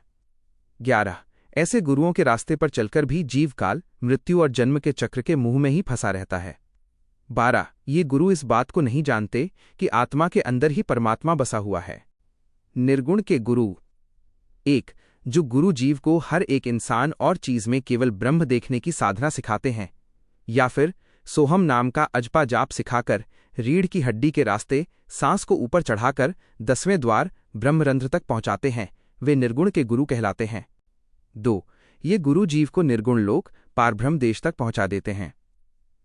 11. ऐसे गुरुओं के रास्ते पर चलकर भी जीव काल मृत्यु और जन्म के चक्र के मुंह में ही फंसा रहता है। 12. ये गुरु इस बात को नहीं जानते कि आत्मा के अंदर ही परमात्मा बसा हुआ है। निर्गुण के गुरु। 1. जो गुरु जीव को हर एक इंसान और चीज में केवल ब्रह्म देखने की साधना सिखाते हैं, या फिर सोहम नाम का अजपा जाप सिखाकर रीढ़ की हड्डी के रास्ते सांस को ऊपर चढ़ाकर 10वें द्वार ब्रह्मरंध्र तक पहुंचाते हैं, वे निर्गुण के गुरु कहलाते हैं। 2. ये गुरु जीव को निर्गुण लोक पारब्रह्म देश तक पहुंचा देते हैं।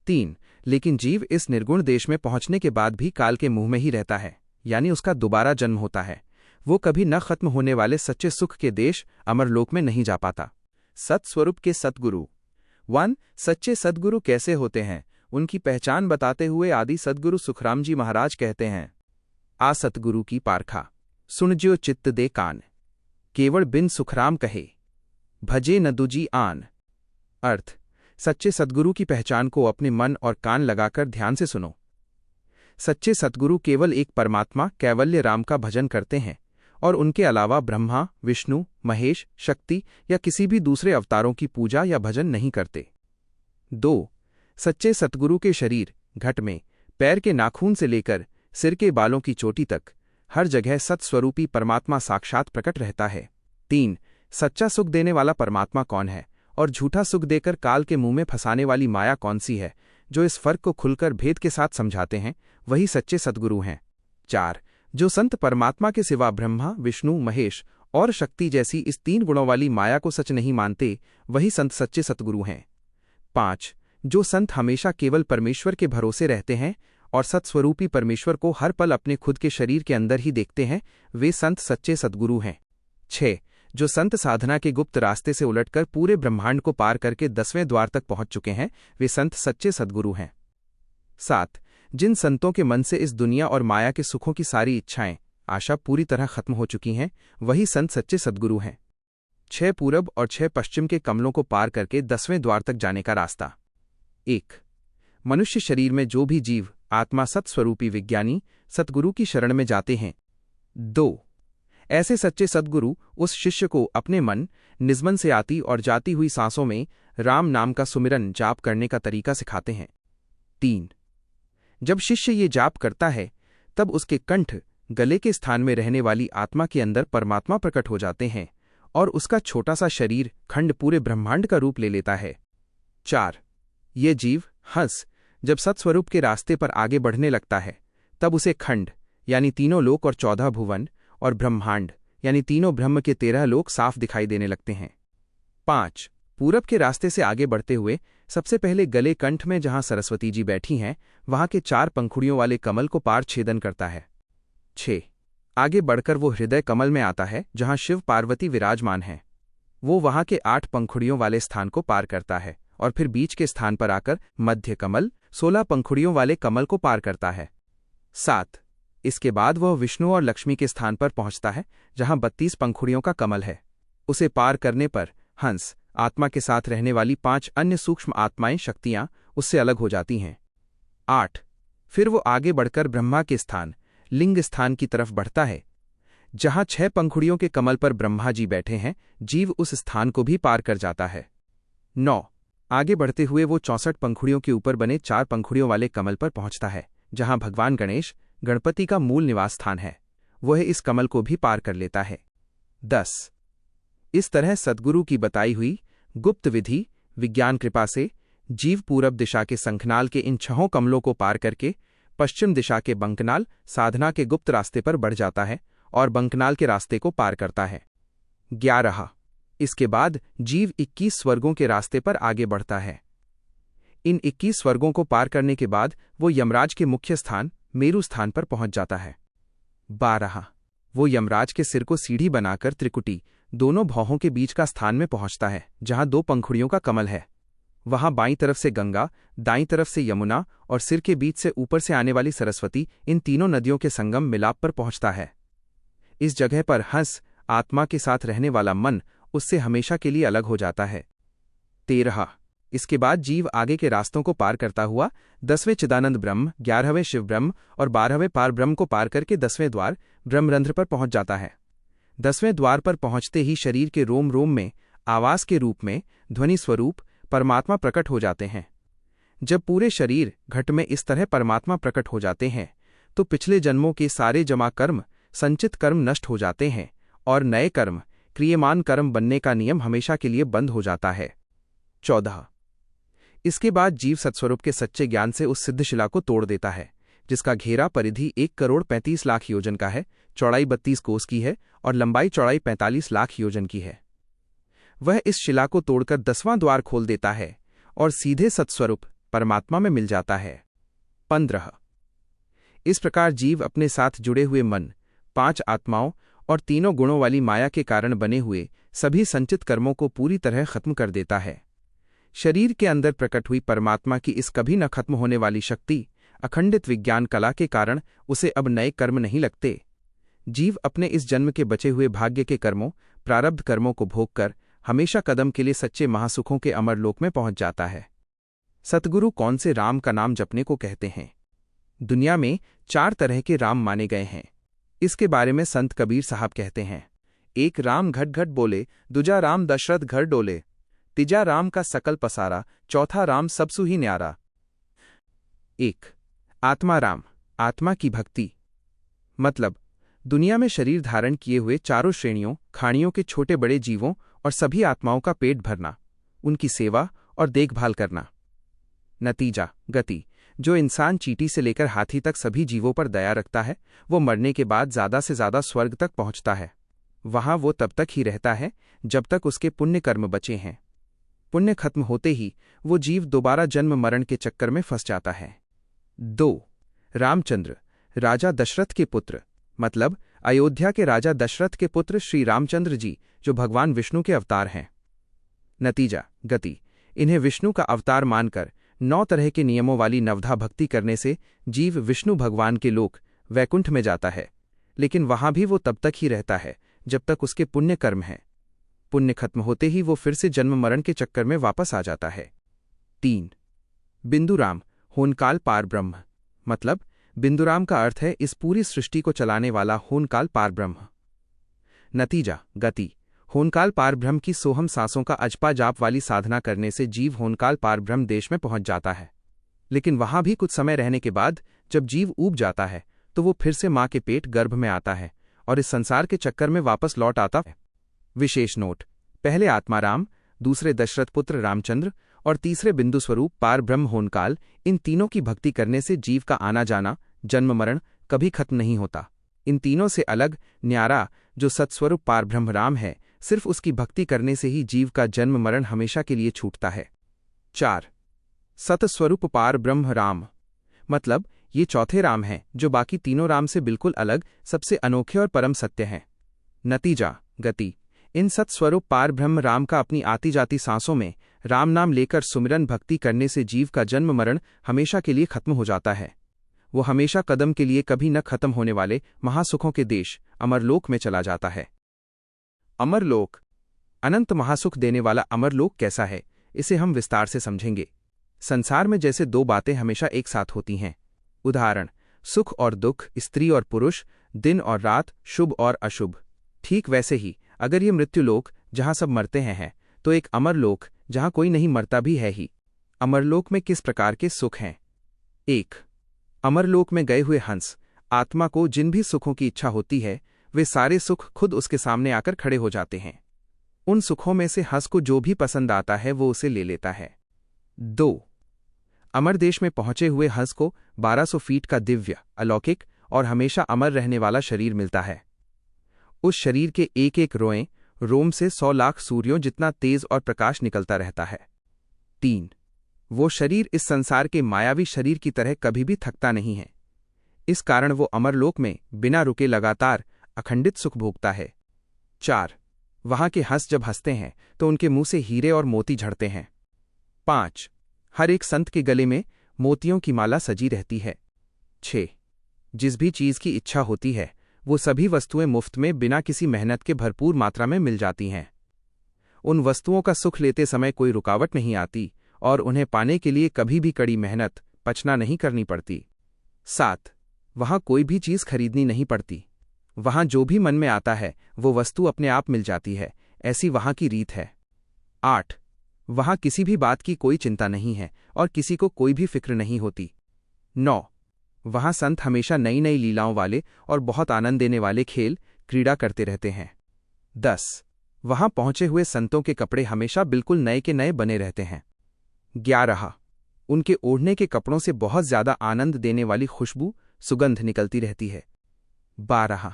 3. लेकिन जीव इस निर्गुण देश में पहुंचने के बाद भी काल के मुंह में ही रहता है, यानी उसका दोबारा जन्म होता है। वो कभी न खत्म होने वाले सच्चे सुख के देश अमरलोक में नहीं जा पाता। सत्स्वरूप के सद्गुरु। 1. सच्चे सद्गुरु कैसे होते हैं, उनकी पहचान बताते हुए आदि सद्गुरु सुखराम जी महाराज कहते हैं। आ सतगुरु की पारखा, सुन ज्यो चित्त दे कान, केवल बिन सुखराम कहे, भजे न दुजी आन। अर्थ, सच्चे सद्गुरु की पहचान को अपने मन और कान लगाकर ध्यान से सुनो। सच्चे सद्गुरु केवल एक परमात्मा कैवल्य राम का भजन करते हैं और उनके अलावा ब्रह्मा, विष्णु, महेश, शक्ति या किसी भी दूसरे अवतारों की पूजा या भजन नहीं करते। 2. सच्चे सद्गुरु के शरीर, घट में, पैर के नाखून से लेकर सिर के बालों की चोटी तक हर जगह सत्स्वरूपी परमात्मा साक्षात प्रकट रहता है। 3. सच्चा सुख देने वाला परमात्मा कौन है और झूठा सुख देकर काल के मुंह में फंसाने वाली माया कौन सी है, जो इस फर्क को खुलकर भेद के साथ समझाते हैं, वही सच्चे सद्गुरु हैं। 4. जो संत परमात्मा के सिवा ब्रह्मा, विष्णु, महेश और शक्ति जैसी इस 3 गुणों वाली माया को सच नहीं मानते, वही संत सच्चे सद्गुरु हैं। 5. जो संत हमेशा केवल परमेश्वर के भरोसे रहते हैं और सत्स्वरूपी परमेश्वर को हर पल अपने खुद के शरीर के अंदर ही देखते हैं, वे संत सच्चे सद्गुरु हैं। 6. जो संत साधना के गुप्त रास्ते से उलटकर पूरे ब्रह्मांड को पार करके 10वें द्वार तक पहुंच चुके हैं, वे संत सच्चे सद्गुरु हैं। 7. जिन संतों के मन से इस दुनिया और माया के सुखों की सारी इच्छाएं, आशा पूरी तरह खत्म हो चुकी हैं, वही संत सच्चे सद्गुरु हैं। 6 पूरब और 6 पश्चिम के कमलों को पार करके 10वें द्वार तक जाने का रास्ता। 1. मनुष्य शरीर में जो भी जीव आत्मा सत्स्वरूपी विज्ञानी सद्गुरु की शरण में जाते हैं। 2. ऐसे सच्चे सद्गुरु उस शिष्य को अपने मन, निजमन से आती और जाती हुई सांसों में राम नाम का सुमिरन जाप करने का तरीका सिखाते हैं। 3. जब शिष्य ये जाप करता है, तब उसके कंठ, गले के स्थान में रहने वाली आत्मा के अंदर परमात्मा प्रकट हो जाते हैं और उसका छोटा सा शरीर खंड पूरे ब्रह्मांड का रूप ले लेता है। 4. ये जीव हंस जब सत्स्वरूप के रास्ते पर आगे बढ़ने लगता है, तब उसे खंड यानी तीनों लोक और 14 भुवन और ब्रह्मांड यानी तीनों ब्रह्म के 13 लोक साफ दिखाई देने लगते हैं। 5. पूरब के रास्ते से आगे बढ़ते हुए सबसे पहले गले कंठ में जहां सरस्वती जी बैठी हैं, वहां के 4 पंखुड़ियों वाले कमल को पार छेदन करता है। 6. आगे बढ़कर वो हृदय कमल में आता है जहां शिव पार्वती विराजमान हैं। वो वहां के 8 पंखुड़ियों वाले स्थान को पार करता है और फिर बीच के स्थान पर आकर मध्य कमल, 16 पंखुड़ियों वाले कमल को पार करता है। 7. इसके बाद वह विष्णु और लक्ष्मी के स्थान पर पहुंचता है जहां 32 पंखुड़ियों का कमल है। उसे पार करने पर हंस, आत्मा के साथ रहने वाली 5 अन्य सूक्ष्म आत्माएं शक्तियां उससे अलग हो जाती हैं। 8. फिर वो आगे बढ़कर ब्रह्मा के स्थान, लिंग स्थान की तरफ बढ़ता है जहां 6 पंखुड़ियों के कमल पर ब्रह्मा जी बैठे हैं। जीव उस स्थान को भी पार कर जाता है। 9. आगे बढ़ते हुए वो 64 पंखुड़ियों के ऊपर बने 4 पंखुड़ियों वाले कमल पर पहुंचता है जहां भगवान गणेश, गणपति का मूल निवास स्थान है। वह इस कमल को भी पार कर लेता है। 10. इस तरह सद्गुरु की बताई हुई गुप्त विधि विज्ञान कृपा से जीव पूरब दिशा के शंखनाल के इन 6 कमलों को पार करके पश्चिम दिशा के बंकनाल साधना के गुप्त रास्ते पर बढ़ जाता है और बंकनाल के रास्ते को पार करता है। 11. इसके बाद जीव 21 स्वर्गों के रास्ते पर आगे बढ़ता है। इन 21 स्वर्गों को पार करने के बाद वो यमराज के मुख्य स्थान मेरु स्थान पर पहुंच जाता है। 12. वो यमराज के सिर को सीढ़ी बनाकर त्रिकुटी, दोनों भौहों के बीच का स्थान में पहुंचता है जहां 2 पंखुड़ियों का कमल है। वहां बाईं तरफ से गंगा, दाईं तरफ से यमुना और सिर के बीच से ऊपर से आने वाली सरस्वती, इन तीनों नदियों के संगम मिलाप पर पहुंचता है। इस जगह पर हंस, आत्मा के साथ रहने वाला मन, उससे हमेशा के लिए अलग हो जाता है। 13. इसके बाद जीव आगे के रास्तों को पार करता हुआ 10वें चिदानंद ब्रह्म, 11वें शिव ब्रह्म और 12वें पार ब्रह्म को पार करके 10वें द्वार ब्रह्मरंध्र पर पहुंच जाता है। 10वें द्वार पर पहुंचते ही शरीर के रोम रोम में आवाज के रूप में ध्वनि स्वरूप परमात्मा प्रकट हो जाते हैं। जब पूरे शरीर घट में इस तरह परमात्मा प्रकट हो जाते हैं, तो पिछले जन्मों के सारे जमा कर्म, संचित कर्म नष्ट हो जाते हैं और नए कर्म, क्रियमान कर्म बनने का नियम हमेशा के लिए बंद हो जाता है। 14. इसके बाद जीव सत्स्वरूप के सच्चे ज्ञान से उस सिद्धशिला को तोड़ देता है, जिसका घेरा परिधि 1,35,00,000 योजन का है, चौड़ाई 32 कोस की है और लंबाई चौड़ाई 45 लाख योजन की है। वह इस शिला को तोड़कर 10वां द्वार खोल देता है और सीधे सत्स्वरूप परमात्मा में मिल जाता है। 15। इस प्रकार जीव अपने साथ जुड़े हुए मन, 5 आत्माओं और तीनों गुणों वाली माया के कारण बने हुए सभी संचित कर्मों को पूरी तरह खत्म कर देता है। शरीर के अंदर प्रकट हुई परमात्मा की इस कभी न खत्म होने वाली शक्ति, अखंडित विज्ञान कला के कारण उसे अब नए कर्म नहीं लगते। जीव अपने इस जन्म के बचे हुए भाग्य के कर्मों, प्रारब्ध कर्मों को भोगकर हमेशा कदम के लिए सच्चे महासुखों के अमरलोक में पहुंच जाता है। सतगुरु कौन से राम का नाम जपने को कहते हैं? दुनिया में 4 तरह के राम माने गए हैं। इसके बारे में संत कबीर साहब कहते हैं, एक राम घट घट बोले, दूजा राम दशरथ घर डोले, तीजा राम का सकल पसारा, चौथा राम सबसु ही न्यारा। 1. आत्मा राम, आत्मा की भक्ति। मतलब दुनिया में शरीर धारण किए हुए चारों श्रेणियों खाणियों के छोटे बड़े जीवों और सभी आत्माओं का पेट भरना, उनकी सेवा और देखभाल करना। नतीजा, गति। जो इंसान चींटी से लेकर हाथी तक सभी जीवों पर दया रखता है, वो मरने के बाद ज़्यादा से ज़्यादा स्वर्ग तक पहुंचता है। वहां वो तब तक ही रहता है जब तक उसके पुण्य कर्म बचे हैं। पुण्य खत्म होते ही वो जीव दोबारा जन्म मरण के चक्कर में फंस जाता है। 2. रामचंद्र, राजा दशरथ के पुत्र। मतलब अयोध्या के राजा दशरथ के पुत्र श्री रामचंद्र जी, जो भगवान विष्णु के अवतार हैं। नतीजा, गति। इन्हें विष्णु का अवतार मानकर 9 तरह के नियमों वाली नवधा भक्ति करने से जीव विष्णु भगवान के लोक वैकुंठ में जाता है, लेकिन वहां भी वो तब तक ही रहता है जब तक उसके पुण्य कर्म हैं। पुण्य खत्म होते ही वो फिर से जन्म मरण के चक्कर में वापस आ जाता है। 3. बिंदुराम, होनकाल पार ब्रह्म। मतलब बिंदुराम का अर्थ है इस पूरी सृष्टि को चलाने वाला होनकाल पार ब्रह्म। नतीजा, गति। होनकाल पार ब्रह्म की सोहम सांसों का अजपा जाप वाली साधना करने से जीव होनकाल पार ब्रह्म देश में पहुंच जाता है, लेकिन वहां भी कुछ समय रहने के बाद जब जीव ऊब जाता है तो वो फिर से मां के पेट गर्भ में आता है और इस संसार के चक्कर में वापस लौट आता है। विशेष नोट, पहले आत्मा राम, दूसरे दशरथ पुत्र रामचंद्र और तीसरे बिंदु स्वरूप पार ब्रह्म होनकाल, इन तीनों की भक्ति करने से जीव का आना जाना, जन्म मरण कभी खत्म नहीं होता। इन तीनों से अलग न्यारा जो सत्स्वरूप पार ब्रह्म राम है, सिर्फ उसकी भक्ति करने से ही जीव का जन्म मरण हमेशा के लिए छूटता है। 4. सतस्वरूप पार ब्रह्म राम। मतलब ये चौथे राम हैं जो बाकी तीनों राम से बिल्कुल अलग, सबसे अनोखे और परम सत्य हैं। नतीजा, गति। इन सत्स्वरूप पार ब्रह्म राम का अपनी आती जाती सांसों में राम नाम लेकर सुमिरन भक्ति करने से जीव का जन्म मरण हमेशा के लिए खत्म हो जाता है। वो हमेशा कदम के लिए कभी न खत्म होने वाले महासुखों के देश अमरलोक में चला जाता है। अमरलोक, अनंत महासुख देने वाला अमरलोक कैसा है, इसे हम विस्तार से समझेंगे। संसार में जैसे 2 बातें हमेशा एक साथ होती हैं, उदाहरण सुख और दुख, स्त्री और पुरुष, दिन और रात, शुभ और अशुभ, ठीक वैसे ही अगर ये मृत्युलोक जहां सब मरते हैं तो एक अमरलोक जहां कोई नहीं मरता भी है ही। अमरलोक में किस प्रकार के सुख हैं? 1. अमरलोक में गए हुए हंस, आत्मा को जिन भी सुखों की इच्छा होती है वे सारे सुख खुद उसके सामने आकर खड़े हो जाते हैं। उन सुखों में से हंस को जो भी पसंद आता है वो उसे ले लेता है। 2. अमर देश में पहुंचे हुए हंस को 1200 फीट का दिव्य, अलौकिक और हमेशा अमर रहने वाला शरीर मिलता है। उस शरीर के एक एक रोएं, रोम से 100 लाख सूर्यों जितना तेज और प्रकाश निकलता रहता है। 3. वो शरीर इस संसार के मायावी शरीर की तरह कभी भी थकता नहीं है। इस कारण वो अमरलोक में बिना रुके लगातार अखंडित सुख भोगता है। 4. वहां के हंस जब हंसते हैं तो उनके मुंह से हीरे और मोती झड़ते हैं। 5. हर एक संत के गले में मोतियों की माला सजी रहती है। 6. जिस भी चीज की इच्छा होती है वो सभी वस्तुएं मुफ्त में बिना किसी मेहनत के भरपूर मात्रा में मिल जाती हैं। उन वस्तुओं का सुख लेते समय कोई रुकावट नहीं आती और उन्हें पाने के लिए कभी भी कड़ी मेहनत, पचना नहीं करनी पड़ती। 7. वहां कोई भी चीज खरीदनी नहीं पड़ती। वहां जो भी मन में आता है वो वस्तु अपने आप मिल जाती है, ऐसी वहां की रीत है। 8. वहां किसी भी बात की कोई चिंता नहीं है और किसी को कोई भी फिक्र नहीं होती। 9. वहां संत हमेशा नई नई लीलाओं वाले और बहुत आनंद देने वाले खेल क्रीड़ा करते रहते हैं। 10. वहां पहुंचे हुए संतों के कपड़े हमेशा बिल्कुल नए के नए बने रहते हैं। 11. उनके ओढ़ने के कपड़ों से बहुत ज्यादा आनंद देने वाली खुशबू, सुगंध निकलती रहती है। 12.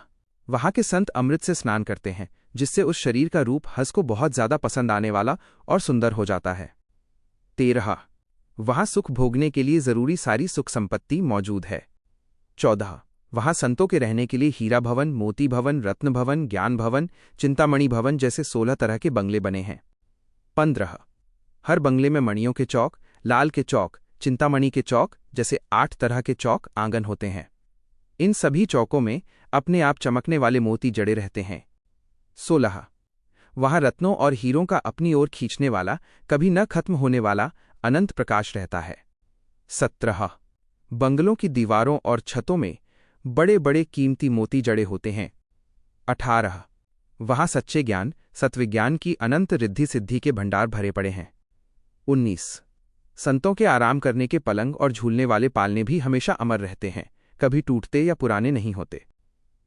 वहाँ के संत अमृत से स्नान करते हैं, जिससे उस शरीर का रूप हंस को बहुत ज्यादा पसंद आने वाला और सुंदर हो जाता है। 13 वहाँ सुख भोगने के लिए जरूरी सारी सुख संपत्ति मौजूद है। 14 वहाँ संतों के रहने के लिए हीरा भवन, मोती भवन, रत्न भवन, ज्ञान भवन, चिंतामणि भवन जैसे 16 तरह के बंगले बने हैं। 15 हर बंगले में मणियों के चौक, लाल के चौक, चिंतामणि के चौक जैसे 8 तरह के चौक आंगन होते हैं। इन सभी चौकों में अपने आप चमकने वाले मोती जड़े रहते हैं। 16 वहाँ रत्नों और हीरों का अपनी ओर खींचने वाला, कभी न खत्म होने वाला अनंत प्रकाश रहता है। 17 बंगलों की दीवारों और छतों में बड़े बड़े कीमती मोती जड़े होते हैं। 18 वहाँ सच्चे ज्ञान, सत्विज्ञान की अनंत रिद्धि सिद्धि के भंडार भरे पड़े हैं। 19 संतों के आराम करने के पलंग और झूलने वाले पालने भी हमेशा अमर रहते हैं, कभी टूटते या पुराने नहीं होते।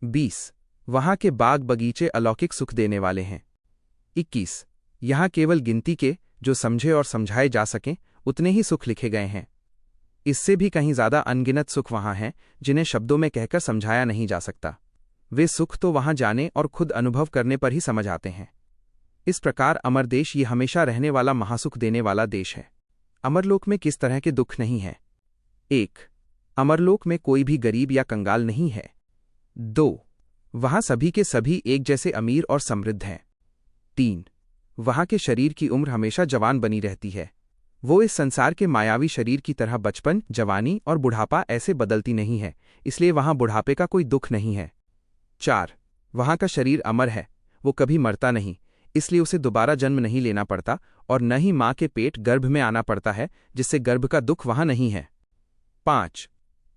20 वहाँ के बाग बगीचे अलौकिक सुख देने वाले हैं। 21 यहाँ केवल गिनती के, जो समझे और समझाए जा सकें, उतने ही सुख लिखे गए हैं। इससे भी कहीं ज्यादा अनगिनत सुख वहाँ हैं, जिन्हें शब्दों में कहकर समझाया नहीं जा सकता। वे सुख तो वहाँ जाने और खुद अनुभव करने पर ही समझ आते हैं। इस प्रकार अमर देश ये हमेशा रहने वाला महासुख देने वाला देश है। अमरलोक में किस तरह के दुख नहीं है? 1 अमरलोक में कोई भी गरीब या कंगाल नहीं है। 2 वहाँ सभी के सभी एक जैसे अमीर और समृद्ध हैं। 3 वहाँ के शरीर की उम्र हमेशा जवान बनी रहती है। वो इस संसार के मायावी शरीर की तरह बचपन, जवानी और बुढ़ापा ऐसे बदलती नहीं है, इसलिए वहाँ बुढ़ापे का कोई दुख नहीं है। 4 वहाँ का शरीर अमर है, वो कभी मरता नहीं, इसलिए उसे दोबारा जन्म नहीं लेना पड़ता और न ही माँ के पेट गर्भ में आना पड़ता है, जिससे गर्भ का दुख वहाँ नहीं है। 5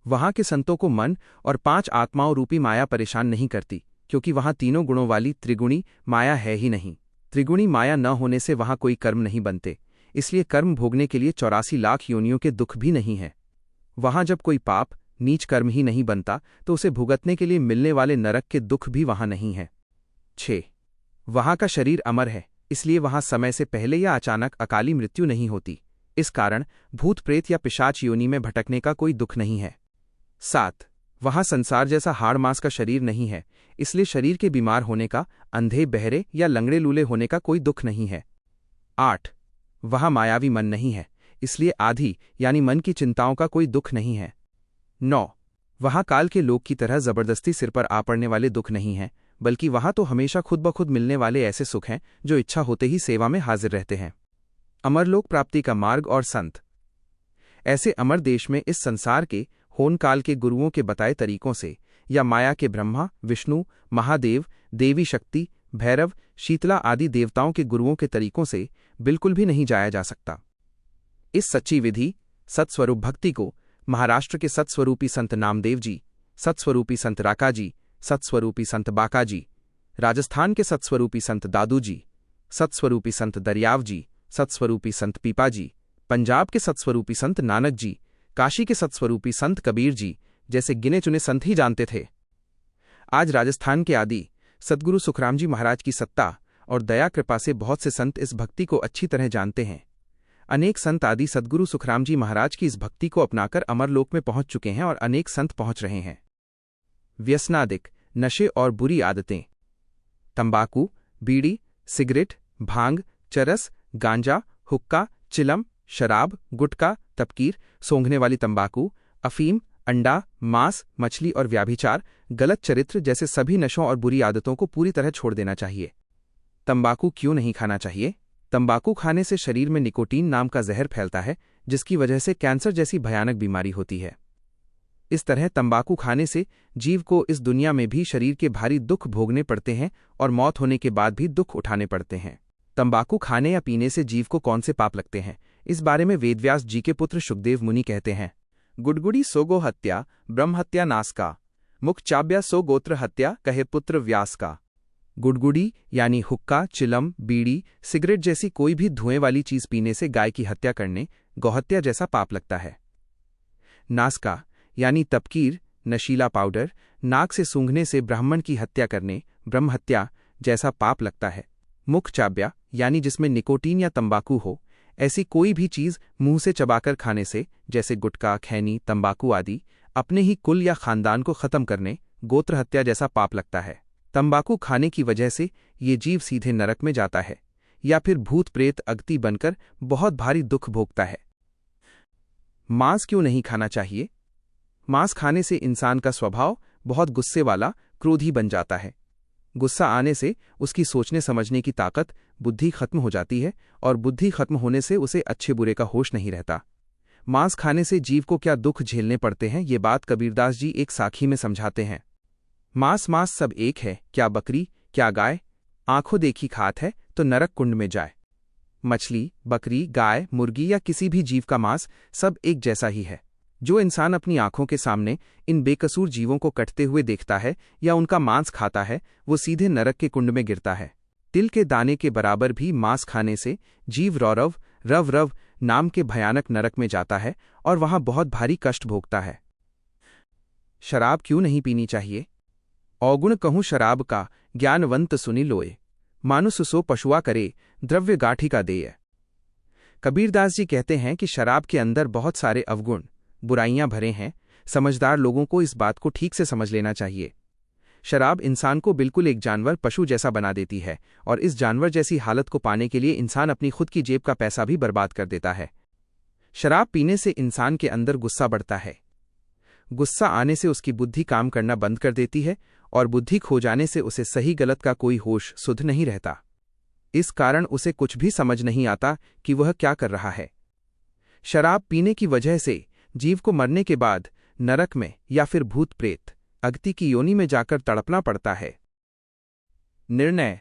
वहाँ के संतों को मन और 5 आत्माओं रूपी माया परेशान नहीं करती, क्योंकि वहाँ तीनों गुणों वाली त्रिगुणी माया है ही नहीं। त्रिगुणी माया न होने से वहाँ कोई कर्म नहीं बनते, इसलिए कर्म भोगने के लिए 84 लाख योनियों के दुख भी नहीं है। वहाँ जब कोई पाप, नीच कर्म ही नहीं बनता, तो उसे भुगतने के लिए मिलने वाले नरक के दुख भी वहाँ नहीं है। 6 वहाँ का शरीर अमर है, इसलिए वहाँ समय से पहले या अचानक अकाली मृत्यु नहीं होती। इस कारण भूत प्रेत या पिशाच योनि में भटकने का कोई दुख नहीं है। 7 वहाँ संसार जैसा हाड़ मांस का शरीर नहीं है, इसलिए शरीर के बीमार होने का, अंधे बहरे या लंगड़े लूले होने का कोई दुख नहीं है। 8 वहाँ मायावी मन नहीं है, इसलिए आधि यानी मन की चिंताओं का कोई दुख नहीं है। 9 वहाँ काल के लोग की तरह जबरदस्ती सिर पर आ पड़ने वाले दुख नहीं हैं, बल्कि वहाँ तो हमेशा खुद ब खुद मिलने वाले ऐसे सुख हैं जो इच्छा होते ही सेवा में हाजिर रहते हैं। अमरलोक प्राप्ति का मार्ग और संत। ऐसे अमर देश में इस संसार के होन काल के गुरुओं के बताए तरीकों से या माया के ब्रह्मा, विष्णु, महादेव, देवी शक्ति, भैरव, शीतला आदि देवताओं के गुरुओं के तरीकों से बिल्कुल भी नहीं जाया जा सकता। इस सच्ची विधि, सत्स्वरूप भक्ति को महाराष्ट्र के सत्स्वरूपी संत नामदेव जी, सत्स्वरूपी संत राका जी, सत्स्वरूपी संत बाका जी, राजस्थान के सत्स्वरूपी संत दादू जी, सत्स्वरूपी संत दरियाव जी, सत्स्वरूपी संत पीपा जी, पंजाब के सत्स्वरूपी संत नानक जी, काशी के सत्स्वरूपी संत कबीर जी जैसे गिने चुने संत ही जानते थे। आज राजस्थान के आदि सद्गुरु सुखराम जी महाराज की सत्ता और दया कृपा से बहुत से संत इस भक्ति को अच्छी तरह जानते हैं। अनेक संत आदि सद्गुरु सुखराम जी महाराज की इस भक्ति को अपनाकर अमरलोक में पहुंच चुके हैं और अनेक संत पहुंच रहे हैं। व्यसनादिक, नशे और बुरी आदतें। तंबाकू, बीड़ी, सिगरेट, भांग, चरस, गांजा, हुक्का, चिलम, शराब, गुटखा, तपकीर, सोंघने वाली तंबाकू, अफीम, अंडा, मांस, मछली और व्याभिचार, गलत चरित्र जैसे सभी नशों और बुरी आदतों को पूरी तरह छोड़ देना चाहिए। तंबाकू क्यों नहीं खाना चाहिए? तंबाकू खाने से शरीर में निकोटीन नाम का जहर फैलता है, जिसकी वजह से कैंसर जैसी भयानक बीमारी होती है। इस तरह तंबाकू खाने से जीव को इस दुनिया में भी शरीर के भारी दुख भोगने पड़ते हैं और मौत होने के बाद भी दुख उठाने पड़ते हैं। तंबाकू खाने या पीने से जीव को कौन से पाप लगते हैं, इस बारे में वेदव्यास जी के पुत्र शुकदेव मुनि कहते हैं। गुडगुड़ी सो गो हत्या, ब्रह्म हत्या नास का, मुख चाब्या सो गोत्र हत्या, कहे पुत्र व्यास का। गुडगुड़ी यानी हुक्का, चिलम, बीड़ी, सिगरेट जैसी कोई भी धुएं वाली चीज पीने से गाय की हत्या करने, गौहत्या जैसा पाप लगता है। नासका यानी तपकीर, नशीला पाउडर, नाक से सूंघने से ब्राह्मण की हत्या करने, ब्रह्महत्या जैसा पाप लगता है। मुख चाब्या यानी जिसमें निकोटीन या तंबाकू हो, ऐसी कोई भी चीज मुंह से चबाकर खाने से, जैसे गुटखा, खैनी, तंबाकू आदि, अपने ही कुल या खानदान को खत्म करने, गोत्र हत्या जैसा पाप लगता है। तंबाकू खाने की वजह से ये जीव सीधे नरक में जाता है या फिर भूत प्रेत अगति बनकर बहुत भारी दुख भोगता है। मांस क्यों नहीं खाना चाहिए? मांस खाने से इंसान का स्वभाव बहुत गुस्से वाला, क्रोधी बन जाता है। गुस्सा आने से उसकी सोचने समझने की ताकत, बुद्धि खत्म हो जाती है और बुद्धि खत्म होने से उसे अच्छे बुरे का होश नहीं रहता। मांस खाने से जीव को क्या दुख झेलने पड़ते हैं, ये बात कबीरदास जी एक साखी में समझाते हैं। मांस मांस सब एक है, क्या बकरी क्या गाय, आंखों देखी खात है तो नरक कुंड में जाए। मछली, बकरी, गाय, मुर्गी या किसी भी जीव का मांस सब एक जैसा ही है। जो इंसान अपनी आंखों के सामने इन बेकसूर जीवों को कटते हुए देखता है या उनका मांस खाता है, वो सीधे नरक के कुंड में गिरता है। तिल के दाने के बराबर भी मांस खाने से जीव रौरव रव रव नाम के भयानक नरक में जाता है और वहां बहुत भारी कष्ट भोगता है। शराब क्यों नहीं पीनी चाहिए? अवगुण कहूं शराब का, ज्ञानवंत सुनि लोए, मानुस सो पशुआ करे, द्रव्य गाठी का देय। कबीरदास जी कहते हैं कि शराब के अंदर बहुत सारे अवगुण, बुराइयां भरे हैं। समझदार लोगों को इस बात को ठीक से समझ लेना चाहिए। शराब इंसान को बिल्कुल एक जानवर, पशु जैसा बना देती है और इस जानवर जैसी हालत को पाने के लिए इंसान अपनी खुद की जेब का पैसा भी बर्बाद कर देता है। शराब पीने से इंसान के अंदर गुस्सा बढ़ता है। गुस्सा आने से उसकी बुद्धि काम करना बंद कर देती है और बुद्धि खो जाने से उसे सही गलत का कोई होश सुध नहीं रहता। इस कारण उसे कुछ भी समझ नहीं आता कि वह क्या कर रहा है। शराब पीने की वजह से जीव को मरने के बाद नरक में या फिर भूत प्रेत अगति की योनि में जाकर तड़पना पड़ता है। निर्णय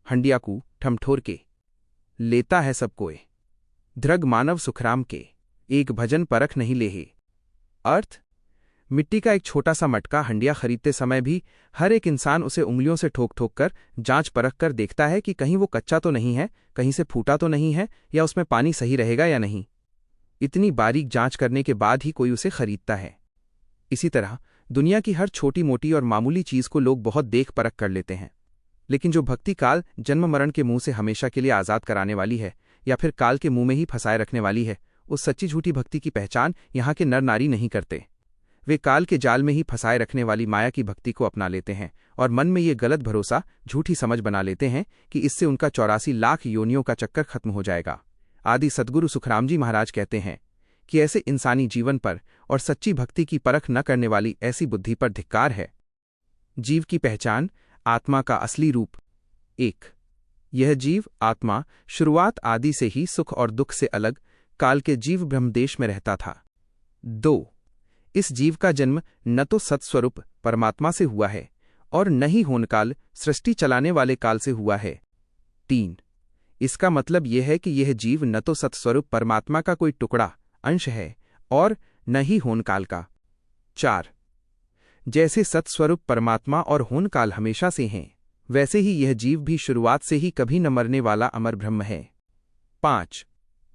हंडियाकू ठमठोर के लेता है सब कोय, ध्रग मानव सुखराम के, एक भजन परख नहीं लेहे। अर्थ, मिट्टी का एक छोटा सा मटका हंडिया खरीदते समय भी हर एक इंसान उसे उंगलियों से ठोक ठोक कर जांच परख कर देखता है कि कहीं वो कच्चा तो नहीं है, कहीं से फूटा तो नहीं है, या उसमें पानी सही रहेगा या नहीं। इतनी बारीक जांच करने के बाद ही कोई उसे खरीदता है। इसी तरह दुनिया की हर छोटी मोटी और मामूली चीज को लोग बहुत देख परख कर लेते हैं, लेकिन जो भक्ति काल जन्म मरण के मुंह से हमेशा के लिए आजाद कराने वाली है या फिर काल के मुंह में ही फंसाए रखने वाली है, उस सच्ची झूठी भक्ति की पहचान यहाँ के नर नारी नहीं करते। वे काल के जाल में ही फंसाए रखने वाली माया की भक्ति को अपना लेते हैं और मन में ये गलत भरोसा, झूठी समझ बना लेते हैं कि इससे उनका 84 लाख योनियों का चक्कर खत्म हो जाएगा। आदि सद्गुरु सुखराम जी महाराज कहते हैं कि ऐसे इंसानी जीवन पर और सच्ची भक्ति की परख न करने वाली ऐसी बुद्धि पर धिक्कार है। जीव की पहचान, आत्मा का असली रूप। 1. यह जीव आत्मा शुरुआत आदि से ही सुख और दुख से अलग काल के जीव ब्रह्मदेश में रहता था। 2. इस जीव का जन्म न तो सत्स्वरूप परमात्मा से हुआ है और न ही होनकाल सृष्टि चलाने वाले काल से हुआ है। 3. इसका मतलब यह है कि यह जीव न तो सत्स्वरूप परमात्मा का कोई टुकड़ा, अंश है और न ही होनकाल का। 4. जैसे सत्स्वरूप परमात्मा और होनकाल हमेशा से हैं, वैसे ही यह जीव भी शुरुआत से ही कभी न मरने वाला अमर ब्रह्म है। 5.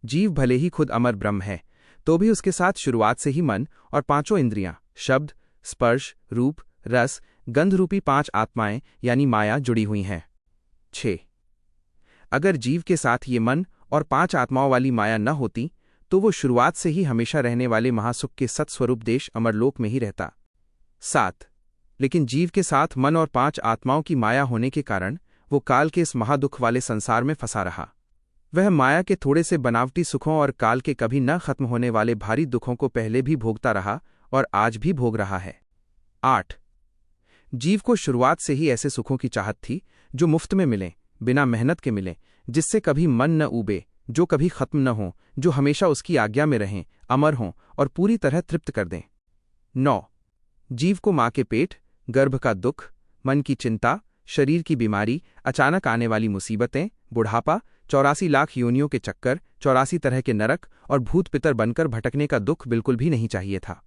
जीव भले ही खुद अमर ब्रह्म है, तो भी उसके साथ शुरुआत से ही मन और 5 इंद्रियां, शब्द, स्पर्श, रूप, रस, गंध रूपी 5 आत्माएं यानी माया जुड़ी हुई हैं। 6. अगर जीव के साथ ये मन और 5 आत्माओं वाली माया न होती तो वो शुरुआत से ही हमेशा रहने वाले महासुख के सत्स्वरूप देश अमरलोक में ही रहता। 7. लेकिन जीव के साथ मन और 5 आत्माओं की माया होने के कारण वो काल के इस महादुख वाले संसार में फंसा रहा। वह माया के थोड़े से बनावटी सुखों और काल के कभी न खत्म होने वाले भारी दुखों को पहले भी भोगता रहा और आज भी भोग रहा है। 8. जीव को शुरुआत से ही ऐसे सुखों की चाहत थी जो मुफ्त में मिलें, बिना मेहनत के मिलें, जिससे कभी मन न ऊबे, जो कभी खत्म न हों, जो हमेशा उसकी आज्ञा में रहें, अमर हों और पूरी तरह तृप्त कर दें। 9. जीव को माँ के पेट, गर्भ का दुख, मन की चिंता, शरीर की बीमारी, अचानक आने वाली मुसीबतें, बुढ़ापा, 84 लाख योनियों के चक्कर, 84 तरह के नरक और भूत पितर बनकर भटकने का दुख बिल्कुल भी नहीं चाहिए था।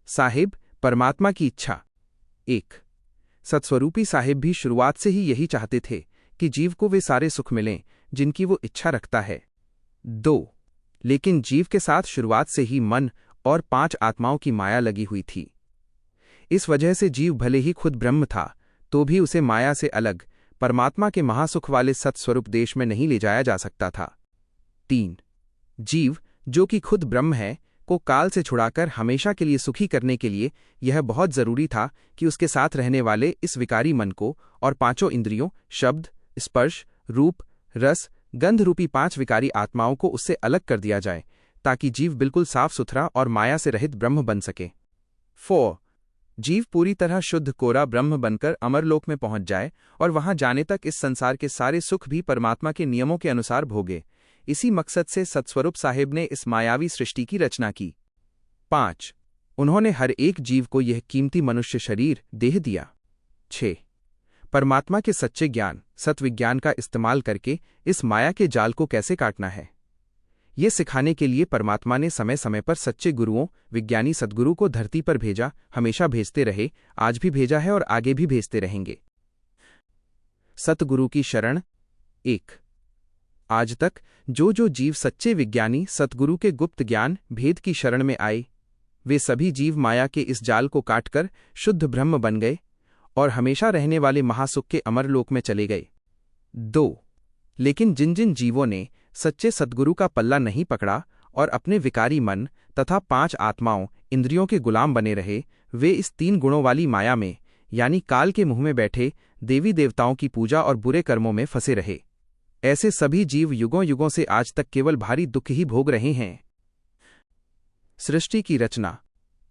साहिब, परमात्मा की इच्छा। 1. सत्स्वरूपी साहिब भी शुरुआत से ही यही चाहते थे कि जीव को वे सारे सुख मिलें जिनकी वो इच्छा रखता है। 2. लेकिन जीव के साथ शुरुआत से ही मन और 5 आत्माओं की माया लगी हुई थी। इस वजह से जीव भले ही खुद ब्रह्म था तो भी उसे माया से अलग परमात्मा के महासुख वाले सत्स्वरूप देश में नहीं ले जाया जा सकता था। 3. जीव, जो कि खुद ब्रह्म है, को काल से छुड़ाकर हमेशा के लिए सुखी करने के लिए यह बहुत जरूरी था कि उसके साथ रहने वाले इस विकारी मन को और पांचों इंद्रियों शब्द, स्पर्श, रूप, रस, गंध रूपी 5 विकारी आत्माओं को उससे अलग कर दिया जाए, ताकि जीव बिल्कुल साफ सुथरा और माया से रहित ब्रह्म बन सके। 4. जीव पूरी तरह शुद्ध कोरा ब्रह्म बनकर अमरलोक में पहुंच जाए और वहां जाने तक इस संसार के सारे सुख भी परमात्मा के नियमों के अनुसार भोगे। इसी मकसद से सतस्वरूप साहिब ने इस मायावी सृष्टि की रचना की। 5. उन्होंने हर एक जीव को यह कीमती मनुष्य शरीर देह दिया। 6. परमात्मा के सच्चे ज्ञान सत्विज्ञान का इस्तेमाल करके इस माया के जाल को कैसे काटना है, ये सिखाने के लिए परमात्मा ने समय समय पर सच्चे गुरुओं विज्ञानी सद्गुरु को धरती पर भेजा, हमेशा भेजते रहे, आज भी भेजा है और आगे भी भेजते रहेंगे। सतगुरु की शरण। 1. आज तक जो जीव सच्चे विज्ञानी सतगुरु के गुप्त ज्ञान भेद की शरण में आए, वे सभी जीव माया के इस जाल को काटकर शुद्ध ब्रह्म बन गए और हमेशा रहने वाले महासुख के अमरलोक में चले गए। 2. लेकिन जिन जिन जीवों ने सच्चे सद्गुरु का पल्ला नहीं पकड़ा और अपने विकारी मन तथा 5 आत्माओं इंद्रियों के गुलाम बने रहे, वे इस 3 गुणों वाली माया में यानी काल के मुंह में बैठे देवी देवताओं की पूजा और बुरे कर्मों में फंसे रहे। ऐसे सभी जीव युगों युगों से आज तक केवल भारी दुख ही भोग रहे हैं। सृष्टि की रचना।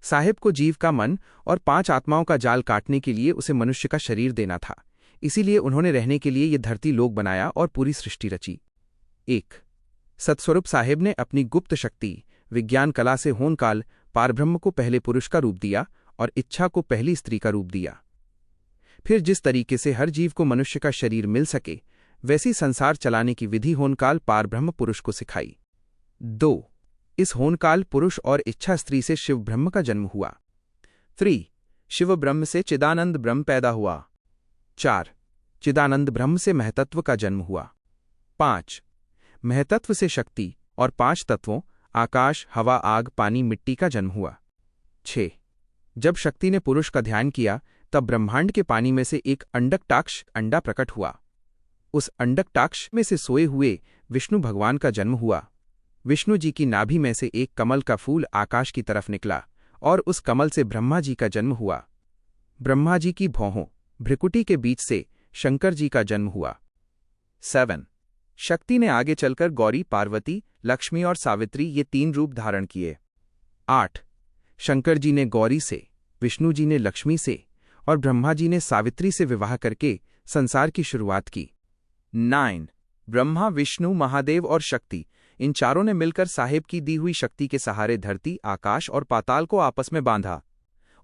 साहिब को जीव का मन और 5 आत्माओं का जाल काटने के लिए उसे मनुष्य का शरीर देना था, इसीलिए उन्होंने रहने के लिए ये धरती लोक बनाया और पूरी सृष्टि रची। 1. सतस्वरूप साहिब ने अपनी गुप्त शक्ति विज्ञान कला से होनकाल पारब्रह्म को पहले पुरुष का रूप दिया और इच्छा को पहली स्त्री का रूप दिया। फिर जिस तरीके से हर जीव को मनुष्य का शरीर मिल सके, वैसी संसार चलाने की विधि होनकाल पारब्रह्म पुरुष को सिखाई। 2. इस होनकाल पुरुष और इच्छा स्त्री से शिव ब्रह्म का जन्म हुआ। 3. शिव ब्रह्म से चिदानंद ब्रह्म पैदा हुआ। 4. चिदानंद ब्रह्म से महतत्व का जन्म हुआ। 5. महतत्व से शक्ति और 5 तत्वों आकाश, हवा, आग, पानी, मिट्टी का जन्म हुआ। 6. जब शक्ति ने पुरुष का ध्यान किया, तब ब्रह्मांड के पानी में से एक अंडकटाक्ष अंडा प्रकट हुआ। उस अंडकटाक्ष में से सोए हुए विष्णु भगवान का जन्म हुआ। विष्णु जी की नाभि में से एक कमल का फूल आकाश की तरफ निकला और उस कमल से ब्रह्मा जी का जन्म हुआ। ब्रह्मा जी की भौहों भ्रिकुटी के बीच से शंकर जी का जन्म हुआ। 7. शक्ति ने आगे चलकर गौरी, पार्वती, लक्ष्मी और सावित्री ये 3 रूप धारण किए। 8. शंकर जी ने गौरी से, विष्णु जी ने लक्ष्मी से और ब्रह्मा जी ने सावित्री से विवाह करके संसार की शुरुआत की। 9. ब्रह्मा, विष्णु, महादेव और शक्ति इन चारों ने मिलकर साहिब की दी हुई शक्ति के सहारे धरती, आकाश और पाताल को आपस में बांधा।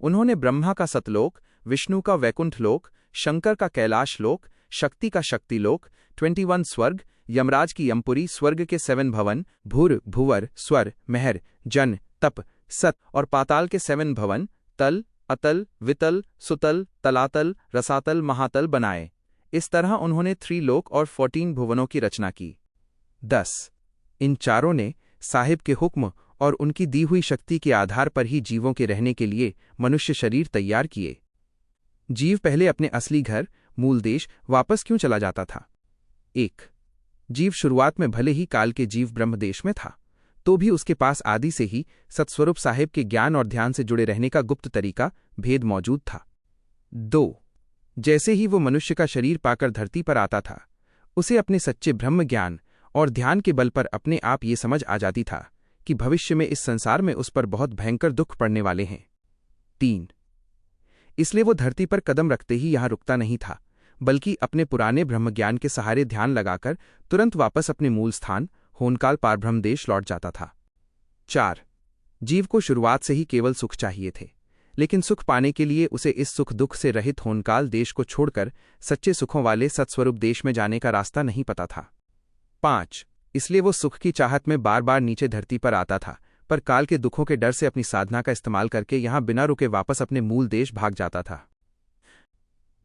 उन्होंने ब्रह्मा का सतलोक, विष्णु का वैकुंठ लोक, शंकर का कैलाश लोक, शक्ति का शक्ति लोक, 21 स्वर्ग, यमराज की यमपुरी, स्वर्ग के 7 भवन, भूर, भुवर, स्वर, महर, जन, तप, सत और पाताल के 7 भवन, तल, अतल, वितल, सुतल, तलातल, रसातल, महातल बनाए। इस तरह उन्होंने 3 लोक और 14 भुवनों की रचना की। 10. इन चारों ने साहिब के हुक्म और उनकी दी हुई शक्ति के आधार पर ही जीवों के रहने के लिए मनुष्य शरीर तैयार किए। जीव पहले अपने असली घर, मूल देश वापस क्यों चला जाता था? 1. जीव शुरुआत में भले ही काल के जीव ब्रह्मदेश में था, तो भी उसके पास आदि से ही सतस्वरूप साहिब के ज्ञान और ध्यान से जुड़े रहने का गुप्त तरीका भेद मौजूद था। 2. जैसे ही वो मनुष्य का शरीर पाकर धरती पर आता था, उसे अपने सच्चे ब्रह्म ज्ञान और ध्यान के बल पर अपने आप ये समझ आ जाती था कि भविष्य में इस संसार में उस पर बहुत भयंकर दुख पड़ने वाले हैं। 3. इसलिए वो धरती पर कदम रखते ही यहां रुकता नहीं था, बल्कि अपने पुराने ब्रह्मज्ञान के सहारे ध्यान लगाकर तुरंत वापस अपने मूल स्थान होनकाल पारब्रह्मदेश लौट जाता था। 4. जीव को शुरुआत से ही केवल सुख चाहिए थे, लेकिन सुख पाने के लिए उसे इस सुख दुख से रहित होनकाल देश को छोड़कर सच्चे सुखों वाले सत्स्वरूप देश में जाने का रास्ता नहीं पता था। 5. इसलिए वो सुख की चाहत में बार बार नीचे धरती पर आता था, पर काल के दुखों के डर से अपनी साधना का इस्तेमाल करके यहां बिना रुके वापस अपने मूल देश भाग जाता था।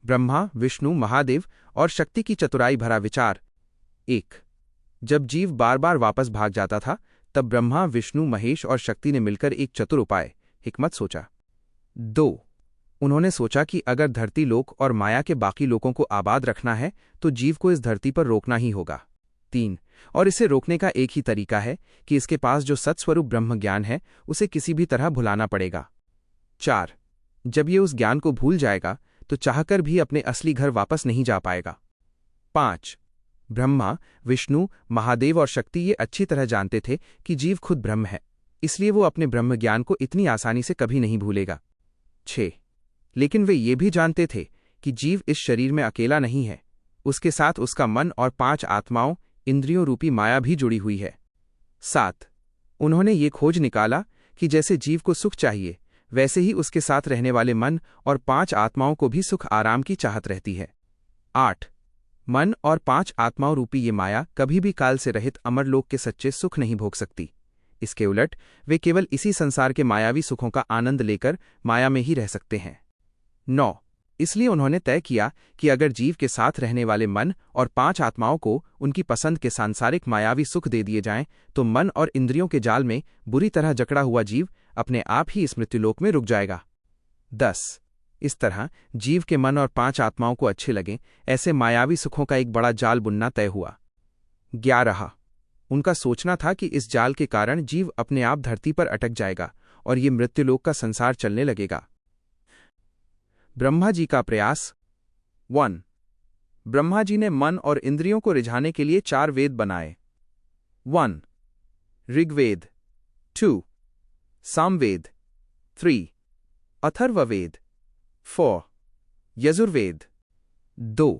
ब्रह्मा, विष्णु, महादेव और शक्ति की चतुराई भरा विचार। 1. जब जीव बार बार वापस भाग जाता था, तब ब्रह्मा, विष्णु, महेश और शक्ति ने मिलकर एक चतुर उपाय हिकमत सोचा। 2. उन्होंने सोचा कि अगर धरती लोक और माया के बाकी लोकों को आबाद रखना है, तो जीव को इस धरती पर रोकना ही होगा। 3. और इसे रोकने का एक ही तरीका है कि इसके पास जो सत्स्वरूप ब्रह्म ज्ञान है उसे किसी भी तरह भुलाना पड़ेगा। 4. जब ये उस ज्ञान को भूल जाएगा तो चाहकर भी अपने असली घर वापस नहीं जा पाएगा। 5. ब्रह्मा, विष्णु, महादेव और शक्ति ये अच्छी तरह जानते थे कि जीव खुद ब्रह्म है, इसलिए वो अपने ब्रह्म ज्ञान को इतनी आसानी से कभी नहीं भूलेगा। 6. लेकिन वे ये भी जानते थे कि जीव इस शरीर में अकेला नहीं है, उसके साथ उसका मन और 5 आत्माओं, इंद्रियों रूपी माया भी जुड़ी हुई है। 7. उन्होंने ये खोज निकाला कि जैसे जीव को सुख चाहिए वैसे ही उसके साथ रहने वाले मन और 5 आत्माओं को भी सुख आराम की चाहत रहती है। 8. मन और 5 आत्माओं रूपी ये माया कभी भी काल से रहित अमरलोक के सच्चे सुख नहीं भोग सकती। इसके उलट वे केवल इसी संसार के मायावी सुखों का आनंद लेकर माया में ही रह सकते हैं। 9. इसलिए उन्होंने तय किया कि अगर जीव के साथ रहने वाले मन और 5 आत्माओं को उनकी पसंद के सांसारिक मायावी सुख दे दिए जाएं तो मन और इंद्रियों के जाल में बुरी तरह जकड़ा हुआ जीव अपने आप ही इस मृत्युलोक में रुक जाएगा। 10. इस तरह जीव के मन और 5 आत्माओं को अच्छे लगें ऐसे मायावी सुखों का एक बड़ा जाल बुनना तय हुआ। 11. उनका सोचना था कि इस जाल के कारण जीव अपने आप धरती पर अटक जाएगा और ये मृत्युलोक का संसार चलने लगेगा। ब्रह्मा जी का प्रयास। 1. ब्रह्मा जी ने मन और इंद्रियों को रिझाने के लिए 4 वेद बनाए। 1. ऋग्वेद। 2. सामवेद। 3. अथर्ववेद। 4. यजुर्वेद। 2.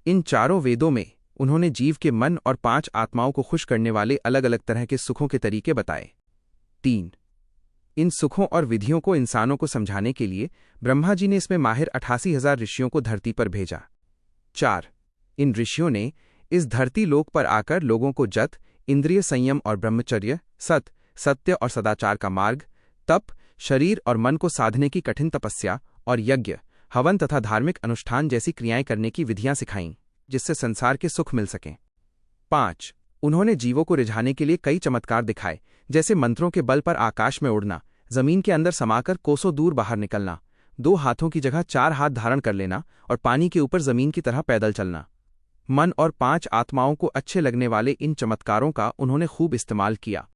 इन चारों वेदों में उन्होंने जीव के मन और 5 आत्माओं को खुश करने वाले अलग अलग तरह के सुखों के तरीके बताए। 3. इन सुखों और विधियों को इंसानों को समझाने के लिए ब्रह्मा जी ने इसमें माहिर 88,000 ऋषियों को धरती पर भेजा। 4. इन ऋषियों ने इस धरती लोक पर आकर लोगों को जत, इंद्रिय संयम और ब्रह्मचर्य, सत्य और सदाचार का मार्ग, तप, शरीर और मन को साधने की कठिन तपस्या और यज्ञ, हवन तथा धार्मिक अनुष्ठान जैसी क्रियाएं करने की विधियां सिखाईं, जिससे संसार के सुख मिल सकें। 5. उन्होंने जीवों को रिझाने के लिए कई चमत्कार दिखाए, जैसे मंत्रों के बल पर आकाश में उड़ना, जमीन के अंदर समाकर कोसों दूर बाहर निकलना, 2 हाथों की जगह 4 हाथ धारण कर लेना और पानी के ऊपर जमीन की तरह पैदल चलना। मन और 5 आत्माओं को अच्छे लगने वाले इन चमत्कारों का उन्होंने खूब इस्तेमाल किया।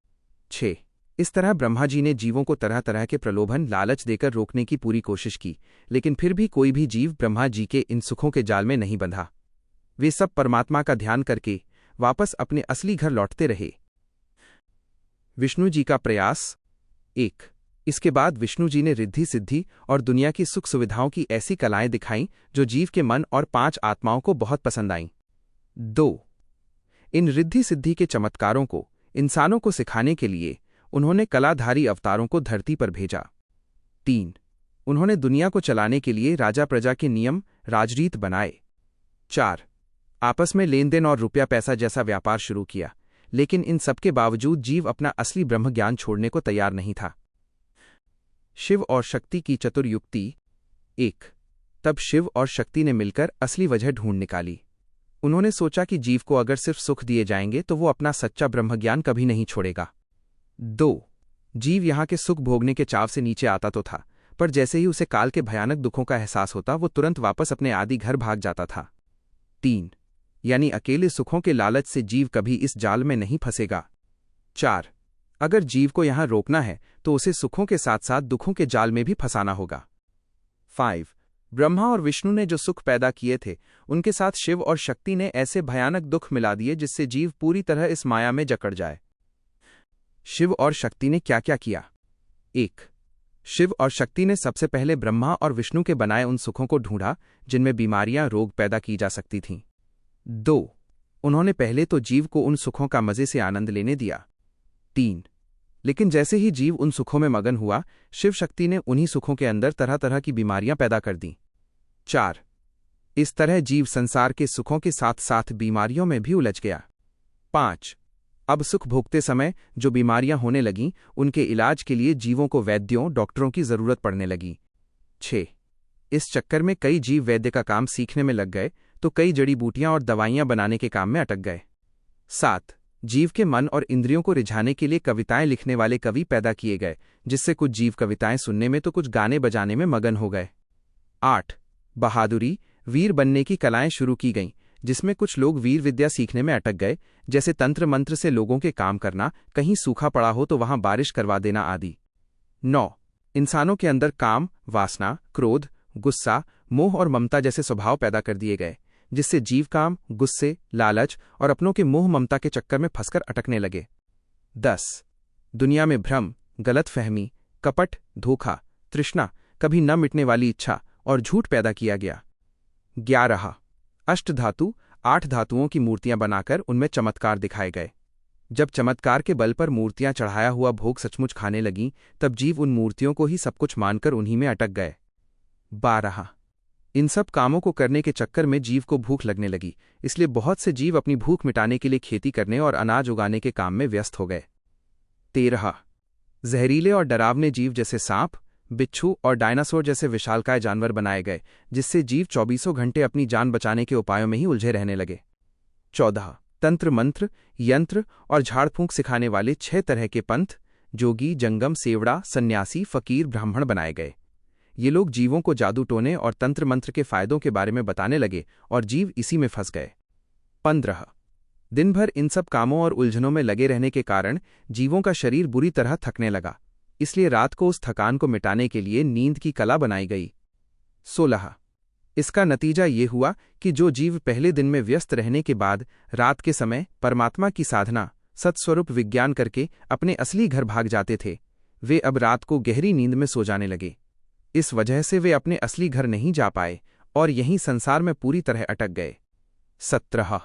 6. इस तरह ब्रह्मा जी ने जीवों को तरह तरह के प्रलोभन लालच देकर रोकने की पूरी कोशिश की, लेकिन फिर भी कोई भी जीव ब्रह्मा जी के इन सुखों के जाल में नहीं बंधा। वे सब परमात्मा का ध्यान करके वापस अपने असली घर लौटते रहे। विष्णु जी का प्रयास। 1. इसके बाद विष्णु जी ने रिद्धि सिद्धि और दुनिया की सुख सुविधाओं की ऐसी कलाएं दिखाईं जो जीव के मन और 5 आत्माओं को बहुत पसंद आईं। 2. इन रिद्धि सिद्धि के चमत्कारों को इंसानों को सिखाने के लिए उन्होंने कलाधारी अवतारों को धरती पर भेजा। 3. उन्होंने दुनिया को चलाने के लिए राजा प्रजा के नियम, राजरीत बनाए। 4. आपस में लेन देन और रुपया पैसा जैसा व्यापार शुरू किया, लेकिन इन सबके बावजूद जीव अपना असली ब्रह्म ज्ञान छोड़ने को तैयार नहीं था। शिव और शक्ति की चतुर युक्ति। 1. तब शिव और शक्ति ने मिलकर असली वजह ढूंढ निकाली। उन्होंने सोचा कि जीव को अगर सिर्फ सुख दिए जाएंगे तो वो अपना सच्चा ब्रह्म ज्ञान कभी नहीं छोड़ेगा। 2. जीव यहाँ के सुख भोगने के चाव से नीचे आता तो था, पर जैसे ही उसे काल के भयानक दुखों का एहसास होता वो तुरंत वापस अपने आदि घर भाग जाता था। 3. यानी अकेले सुखों के लालच से जीव कभी इस जाल में नहीं फंसेगा। 4. अगर जीव को यहाँ रोकना है तो उसे सुखों के साथ साथ दुखों के जाल में भी फंसाना होगा। 5. ब्रह्मा और विष्णु ने जो सुख पैदा किए थे उनके साथ शिव और शक्ति ने ऐसे भयानक दुख मिला दिए जिससे जीव पूरी तरह इस माया में जकड़ जाए। शिव और शक्ति ने क्या क्या किया। 1. शिव और शक्ति ने सबसे पहले ब्रह्मा और विष्णु के बनाए उन सुखों को ढूंढा जिनमें बीमारियां, रोग पैदा की जा सकती थीं। 2. उन्होंने पहले तो जीव को उन सुखों का मजे से आनंद लेने दिया। 3. लेकिन जैसे ही जीव उन सुखों में मगन हुआ, शिव शक्ति ने उन्हीं सुखों के अंदर तरह तरह की बीमारियां पैदा कर दीं। 4. इस तरह जीव संसार के सुखों के साथ साथ बीमारियों में भी उलझ गया। 5. अब सुख भोगते समय जो बीमारियां होने लगीं उनके इलाज के लिए जीवों को वैद्यों, डॉक्टरों की जरूरत पड़ने लगी। 6. इस चक्कर में कई जीव वैद्य का काम सीखने में लग गए तो कई जड़ी बूटियां और दवाइयां बनाने के काम में अटक गए। 7. जीव के मन और इंद्रियों को रिझाने के लिए कविताएं लिखने वाले कवि पैदा किए गए, जिससे कुछ जीव कविताएं सुनने में तो कुछ गाने बजाने में मगन हो गए। 8. बहादुरी, वीर बनने की कलाएं शुरू की गईं, जिसमें कुछ लोग वीर विद्या सीखने में अटक गए, जैसे तंत्र मंत्र से लोगों के काम करना, कहीं सूखा पड़ा हो तो वहां बारिश करवा देना आदि। 9. इंसानों के अंदर काम, वासना, क्रोध, गुस्सा, मोह और ममता जैसे स्वभाव पैदा कर दिए गए, जिससे जीव काम, गुस्से, लालच और अपनों के मोह ममता के चक्कर में फंसकर अटकने लगे। 10. दुनिया में भ्रम, गलतफहमी, कपट, धोखा, तृष्णा, कभी न मिटने वाली इच्छा और झूठ पैदा किया गया। 11. अष्टधातु, 8 धातुओं की मूर्तियां बनाकर उनमें चमत्कार दिखाए गए। जब चमत्कार के बल पर मूर्तियां चढ़ाया हुआ भोग सचमुच खाने लगीं, तब जीव उन मूर्तियों को ही सब कुछ मानकर उन्हीं में अटक गए। 12. इन सब कामों को करने के चक्कर में जीव को भूख लगने लगी, इसलिए बहुत से जीव अपनी भूख मिटाने के लिए खेती करने और अनाज उगाने के काम में व्यस्त हो गए। 13. जहरीले और डरावने जीव जैसे सांप, बिच्छू और डायनासोर जैसे विशालकाय जानवर बनाए गए, जिससे जीव 24 घंटे अपनी जान बचाने के उपायों में ही उलझे रहने लगे। 14. तंत्र मंत्र, यंत्र और झाड़ फूंक सिखाने वाले 6 तरह के पंथ, जोगी, जंगम, सेवड़ा, सन्यासी, फकीर, ब्राह्मण बनाए गए। ये लोग जीवों को जादू टोने और तंत्र मंत्र के फायदों के बारे में बताने लगे और जीव इसी में फंस गए। 15. दिन भर इन सब कामों और उलझनों में लगे रहने के कारण जीवों का शरीर बुरी तरह थकने लगा, इसलिए रात को उस थकान को मिटाने के लिए नींद की कला बनाई गई। 16. इसका नतीजा ये हुआ कि जो जीव पहले दिन में व्यस्त रहने के बाद रात के समय परमात्मा की साधना, सत्स्वरूप विज्ञान करके अपने असली घर भाग जाते थे, वे अब रात को गहरी नींद में सो जाने लगे। इस वजह से वे अपने असली घर नहीं जा पाए और यहीं संसार में पूरी तरह अटक गए। 17.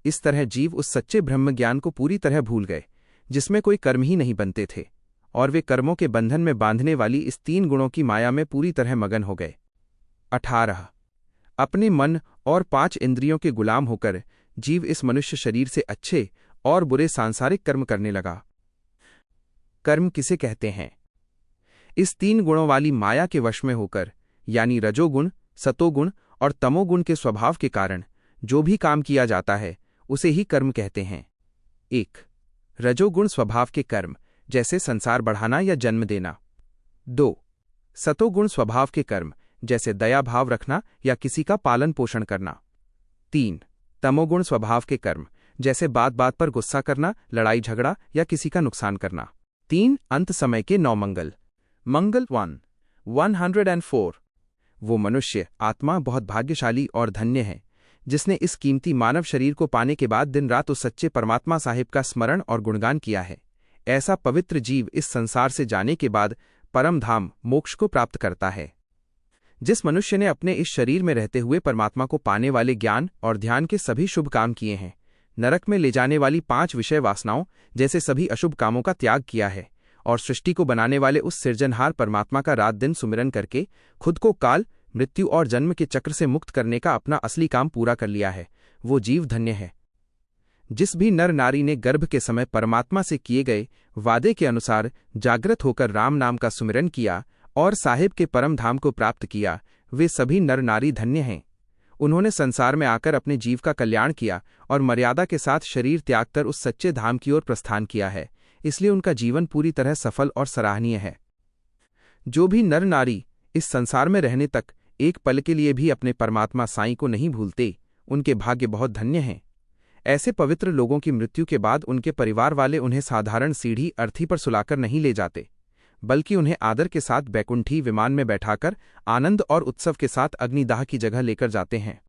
इस तरह जीव उस सच्चे ब्रह्म ज्ञान को पूरी तरह भूल गए, जिसमें कोई कर्म ही नहीं बनते थे, और वे कर्मों के बंधन में बांधने वाली इस 3 गुणों की माया में पूरी तरह मगन हो गए। 18. अपने मन और 5 इंद्रियों के गुलाम होकर जीव इस मनुष्य शरीर से अच्छे और बुरे सांसारिक कर्म करने लगा। कर्म किसे कहते हैं? इस 3 गुणों वाली माया के वश में होकर, यानी रजोगुण, सतोगुण और तमोगुण के स्वभाव के कारण जो भी काम किया जाता है उसे ही कर्म कहते हैं। 1. रजोगुण स्वभाव के कर्म, जैसे संसार बढ़ाना या जन्म देना। 2. सतोगुण स्वभाव के कर्म, जैसे दया भाव रखना या किसी का पालन पोषण करना। 3. तमोगुण स्वभाव के कर्म, जैसे बात बात पर गुस्सा करना, लड़ाई झगड़ा या किसी का नुकसान करना। 3. अंत समय के 9 मंगल। मंगल 104। वो मनुष्य आत्मा बहुत भाग्यशाली और धन्य है, जिसने इस कीमती मानव शरीर को पाने के बाद दिन रात उस सच्चे परमात्मा साहिब का स्मरण और गुणगान किया है। ऐसा पवित्र जीव इस संसार से जाने के बाद परम धाम मोक्ष को प्राप्त करता है। जिस मनुष्य ने अपने इस शरीर में रहते हुए परमात्मा को पाने वाले ज्ञान और ध्यान के सभी शुभ काम किए हैं, नरक में ले जाने वाली 5 विषय वासनाओं जैसे सभी अशुभ कामों का त्याग किया है, और सृष्टि को बनाने वाले उस सिरजनहार परमात्मा का रात दिन सुमिरन करके खुद को काल, मृत्यु और जन्म के चक्र से मुक्त करने का अपना असली काम पूरा कर लिया है, वो जीव धन्य है। जिस भी नर नारी ने गर्भ के समय परमात्मा से किए गए वादे के अनुसार जागृत होकर राम नाम का सुमिरन किया और साहिब के परम धाम को प्राप्त किया, वे सभी नर नारी धन्य हैं। उन्होंने संसार में आकर अपने जीव का कल्याण किया और मर्यादा के साथ शरीर त्याग कर उस सच्चे धाम की ओर प्रस्थान किया है, इसलिए उनका जीवन पूरी तरह सफल और सराहनीय है। जो भी नर नारी इस संसार में रहने तक एक पल के लिए भी अपने परमात्मा साईं को नहीं भूलते, उनके भाग्य बहुत धन्य हैं। ऐसे पवित्र लोगों की मृत्यु के बाद उनके परिवार वाले उन्हें साधारण सीढ़ी अर्थी पर सुलाकर नहीं ले जाते, बल्कि उन्हें आदर के साथ बैकुंठी विमान में बैठाकर आनंद और उत्सव के साथ अग्निदाह की जगह लेकर जाते हैं।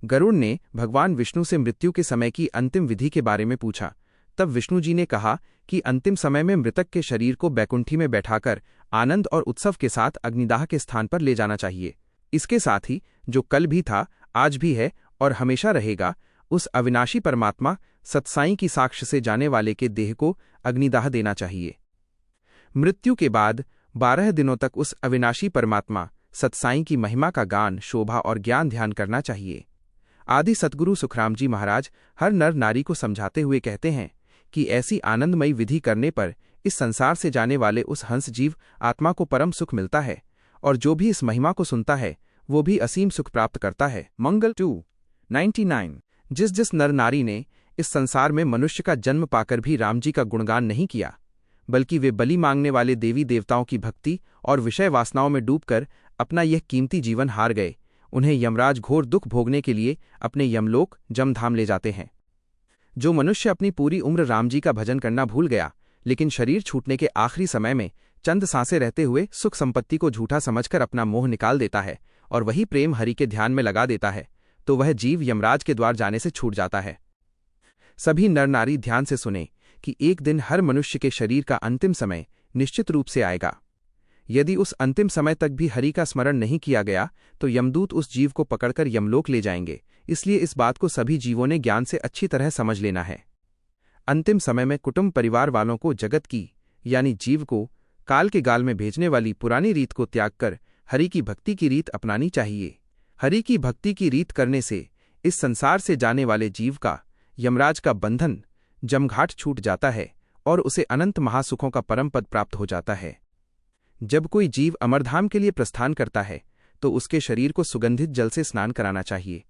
गरुड़ ने भगवान विष्णु से मृत्यु के समय की अंतिम विधि के बारे में पूछा, तब विष्णु जी ने कहा कि अंतिम समय में मृतक के शरीर को बैकुंठी में बैठाकर आनंद और उत्सव के साथ अग्निदाह के स्थान पर ले जाना चाहिए। इसके साथ ही जो कल भी था, आज भी है और हमेशा रहेगा, उस अविनाशी परमात्मा सत्साई की साक्ष्य से जाने वाले के देह को अग्निदाह देना चाहिए। मृत्यु के बाद 12 दिनों तक उस अविनाशी परमात्मा सत्साई की महिमा का गान, शोभा और ज्ञान ध्यान करना चाहिए। आदि सतगुरु सुखराम जी महाराज हर नर नारी को समझाते हुए कहते हैं कि ऐसी आनंदमयी विधि करने पर इस संसार से जाने वाले उस हंस जीव आत्मा को परम सुख मिलता है, और जो भी इस महिमा को सुनता है वो भी असीम सुख प्राप्त करता है। मंगल 299। जिस नर नारी ने इस संसार में मनुष्य का जन्म पाकर भी राम जी का गुणगान नहीं किया, बल्कि वे बलि मांगने वाले देवी देवताओं की भक्ति और विषय वासनाओं में डूबकर अपना यह कीमती जीवन हार गए, उन्हें यमराज घोर दुख भोगने के लिए अपने यमलोक जमधाम ले जाते हैं। जो मनुष्य अपनी पूरी उम्र राम जी का भजन करना भूल गया, लेकिन शरीर छूटने के आखिरी समय में चंद सांसें रहते हुए सुख संपत्ति को झूठा समझकर अपना मोह निकाल देता है और वही प्रेम हरि के ध्यान में लगा देता है, तो वह जीव यमराज के द्वार जाने से छूट जाता है। सभी नर नारी ध्यान से सुने कि एक दिन हर मनुष्य के शरीर का अंतिम समय निश्चित रूप से आएगा। यदि उस अंतिम समय तक भी हरि का स्मरण नहीं किया गया तो यमदूत उस जीव को पकड़कर यमलोक ले जाएंगे। इसलिए इस बात को सभी जीवों ने ज्ञान से अच्छी तरह समझ लेना है। अंतिम समय में कुटुंब परिवार वालों को जगत की यानी जीव को काल के गाल में भेजने वाली पुरानी रीत को त्याग कर हरि की भक्ति की रीत अपनानी चाहिए। हरि की भक्ति की रीत करने से इस संसार से जाने वाले जीव का यमराज का बंधन जमघाट छूट जाता है और उसे अनंत महासुखों का परम पद प्राप्त हो जाता है। जब कोई जीव अमरधाम के लिए प्रस्थान करता है तो उसके शरीर को सुगंधित जल से स्नान कराना चाहिए,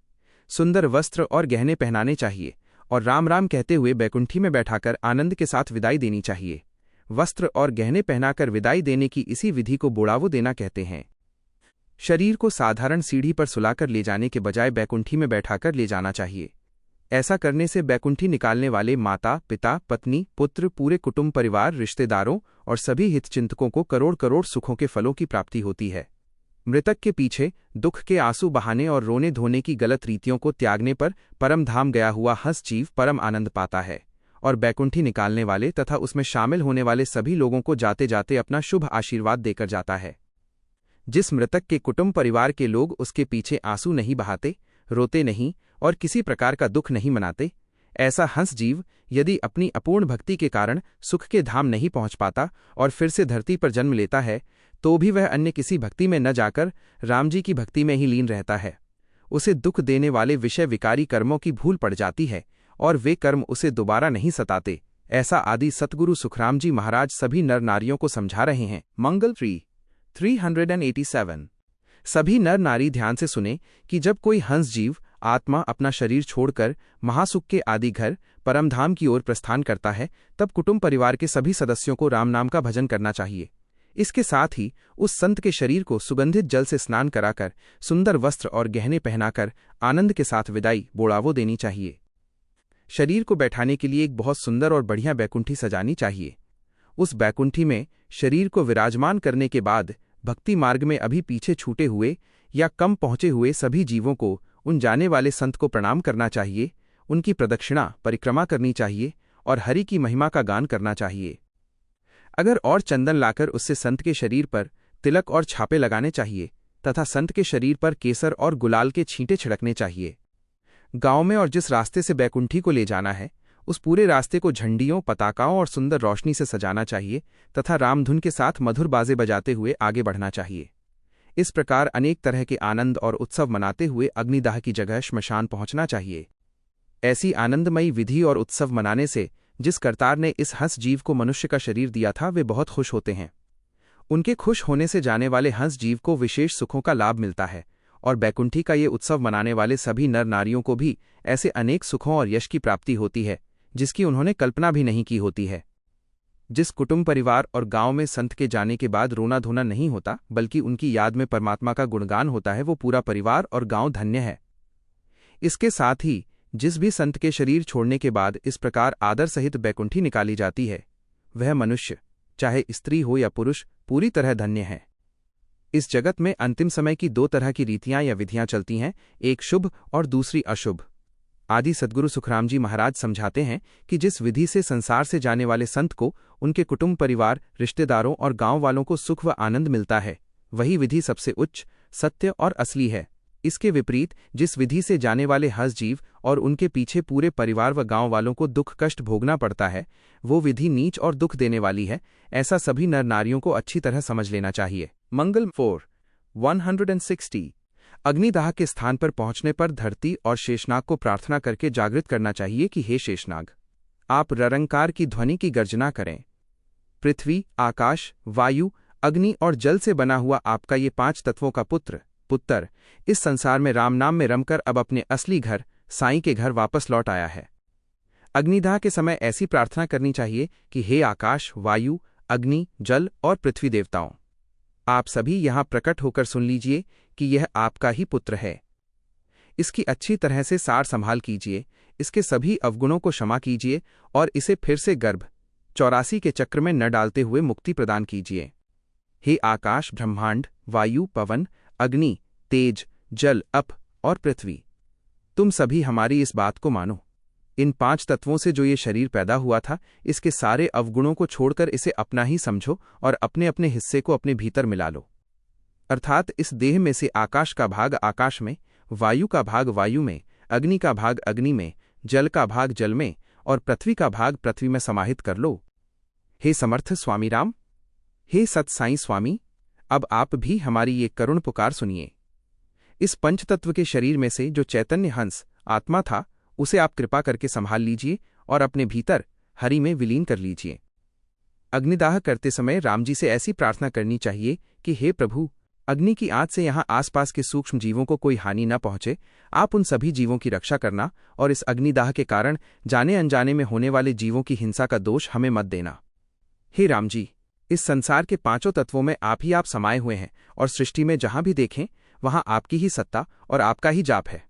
सुंदर वस्त्र और गहने पहनाने चाहिए और राम राम कहते हुए बैकुंठी में बैठाकर आनंद के साथ विदाई देनी चाहिए। वस्त्र और गहने पहनाकर विदाई देने की इसी विधि को बुढ़ावो देना कहते हैं। शरीर को साधारण सीढ़ी पर सुलाकर ले जाने के बजाय बैकुंठी में बैठाकर ले जाना चाहिए। ऐसा करने से बैकुंठी निकालने वाले माता, पिता, पत्नी, पुत्र, पूरे कुटुंब परिवार, रिश्तेदारों और सभी हितचिंतकों को करोड़ करोड़ सुखों के फलों की प्राप्ति होती है। मृतक के पीछे दुख के आंसू बहाने और रोने धोने की गलत रीतियों को त्यागने पर परम धाम गया हुआ हंस जीव परम आनंद पाता है और बैकुंठी निकालने वाले तथा उसमें शामिल होने वाले सभी लोगों को जाते जाते अपना शुभ आशीर्वाद देकर जाता है। जिस मृतक के कुटुंब परिवार के लोग उसके पीछे आंसू नहीं बहाते, रोते नहीं और किसी प्रकार का दुख नहीं मनाते, ऐसा हंस जीव यदि अपनी अपूर्ण भक्ति के कारण सुख के धाम नहीं पहुंच पाता और फिर से धरती पर जन्म लेता है, तो भी वह अन्य किसी भक्ति में न जाकर राम जी की भक्ति में ही लीन रहता है। उसे दुख देने वाले विषय विकारी कर्मों की भूल पड़ जाती है और वे कर्म उसे दोबारा नहीं सताते। ऐसा आदि सतगुरु सुखराम जी महाराज सभी नर नारियों को समझा रहे हैं। मंगल 387। सभी नर नारी ध्यान से सुने कि जब कोई हंस जीव आत्मा अपना शरीर छोड़कर महासुख के आदि घर परमधाम की ओर प्रस्थान करता है, तब कुटुंब परिवार के सभी सदस्यों को राम नाम का भजन करना चाहिए। इसके साथ ही उस संत के शरीर को सुगंधित जल से स्नान कराकर सुंदर वस्त्र और गहने पहनाकर आनंद के साथ विदाई बोड़ावो देनी चाहिए। शरीर को बैठाने के लिए एक बहुत सुंदर और बढ़िया बैकुंठी सजानी चाहिए। उस बैकुंठी में शरीर को विराजमान करने के बाद भक्ति मार्ग में अभी पीछे छूटे हुए या कम पहुंचे हुए सभी जीवों को उन जाने वाले संत को प्रणाम करना चाहिए, उनकी प्रदक्षिणा परिक्रमा करनी चाहिए और हरि की महिमा का गान करना चाहिए। अगर और चंदन लाकर उससे संत के शरीर पर तिलक और छापे लगाने चाहिए तथा संत के शरीर पर केसर और गुलाल के छींटे छिड़कने चाहिए। गांव में और जिस रास्ते से बैकुंठी को ले जाना है उस पूरे रास्ते को झंडियों, पताकाओं और सुंदर रोशनी से सजाना चाहिए तथा रामधुन के साथ मधुर बाजे बजाते हुए आगे बढ़ना चाहिए। इस प्रकार अनेक तरह के आनंद और उत्सव मनाते हुए अग्निदाह की जगह श्मशान पहुंचना चाहिए। ऐसी आनंदमयी विधि और उत्सव मनाने से जिस करतार ने इस हंस जीव को मनुष्य का शरीर दिया था वे बहुत खुश होते हैं। उनके खुश होने से जाने वाले हंस जीव को विशेष सुखों का लाभ मिलता है और बैकुंठी का ये उत्सव मनाने वाले सभी नर नारियों को भी ऐसे अनेक सुखों और यश की प्राप्ति होती है जिसकी उन्होंने कल्पना भी नहीं की होती है। जिस कुटुंब परिवार और गांव में संत के जाने के बाद रोना धोना नहीं होता बल्कि उनकी याद में परमात्मा का गुणगान होता है, वो पूरा परिवार और गांव धन्य है। इसके साथ ही जिस भी संत के शरीर छोड़ने के बाद इस प्रकार आदर सहित बैकुंठी निकाली जाती है, वह मनुष्य चाहे स्त्री हो या पुरुष पूरी तरह धन्य है। इस जगत में अंतिम समय की दो तरह की रीतियां या विधियां चलती हैं, एक शुभ और दूसरी अशुभ। आदि सद्गुरु सुखराम जी महाराज समझाते हैं कि जिस विधि से संसार से जाने वाले संत को उनके कुटुंब परिवार, रिश्तेदारों और गांव वालों को सुख व आनंद मिलता है, वही विधि सबसे उच्च, सत्य और असली है। इसके विपरीत जिस विधि से जाने वाले हंस जीव और उनके पीछे पूरे परिवार व गांव वालों को दुख कष्ट भोगना पड़ता है, वो विधि नीच और दुख देने वाली है। ऐसा सभी नर नारियों को अच्छी तरह समझ लेना चाहिए। मंगल 4:160। अग्निदाह के स्थान पर पहुंचने पर धरती और शेषनाग को प्रार्थना करके जागृत करना चाहिए कि हे शेषनाग, आप ररंकार की ध्वनि की गर्जना करें। पृथ्वी, आकाश, वायु, अग्नि और जल से बना हुआ आपका ये 5 तत्वों का पुत्र इस संसार में राम नाम में रमकर अब अपने असली घर साईं के घर वापस लौट आया है। अग्निदाह के समय ऐसी प्रार्थना करनी चाहिए कि हे आकाश, वायु, अग्नि, जल और पृथ्वी देवताओं, आप सभी यहाँ प्रकट होकर सुन लीजिए कि यह आपका ही पुत्र है। इसकी अच्छी तरह से सार संभाल कीजिए, इसके सभी अवगुणों को क्षमा कीजिए और इसे फिर से गर्भ 84 के चक्र में न डालते हुए मुक्ति प्रदान कीजिए। हे आकाश, ब्रह्मांड, वायु, पवन, अग्नि, तेज, जल, अप और पृथ्वी, तुम सभी हमारी इस बात को मानो। इन 5 तत्वों से जो ये शरीर पैदा हुआ था, इसके सारे अवगुणों को छोड़कर इसे अपना ही समझो और अपने अपने हिस्से को अपने भीतर मिला लो। अर्थात इस देह में से आकाश का भाग आकाश में, वायु का भाग वायु में, अग्नि का भाग अग्नि में, जल का भाग जल में और पृथ्वी का भाग पृथ्वी में समाहित कर लो। हे समर्थ स्वामी राम, हे सत साईं स्वामी, अब आप भी हमारी ये करुण पुकार सुनिए। इस पंचतत्व के शरीर में से जो चैतन्य हंस आत्मा था, उसे आप कृपा करके संभाल लीजिए और अपने भीतर हरि में विलीन कर लीजिए। अग्निदाह करते समय राम जी से ऐसी प्रार्थना करनी चाहिए कि हे प्रभु, अग्नि की आंच से यहाँ आसपास के सूक्ष्म जीवों को कोई हानि न पहुंचे। आप उन सभी जीवों की रक्षा करना और इस अग्निदाह के कारण जाने अनजाने में होने वाले जीवों की हिंसा का दोष हमें मत देना। हे राम जी, इस संसार के 5 तत्वों में आप ही आप समाये हुए हैं और सृष्टि में जहां भी देखें वहां आपकी ही सत्ता और आपका ही जाप है।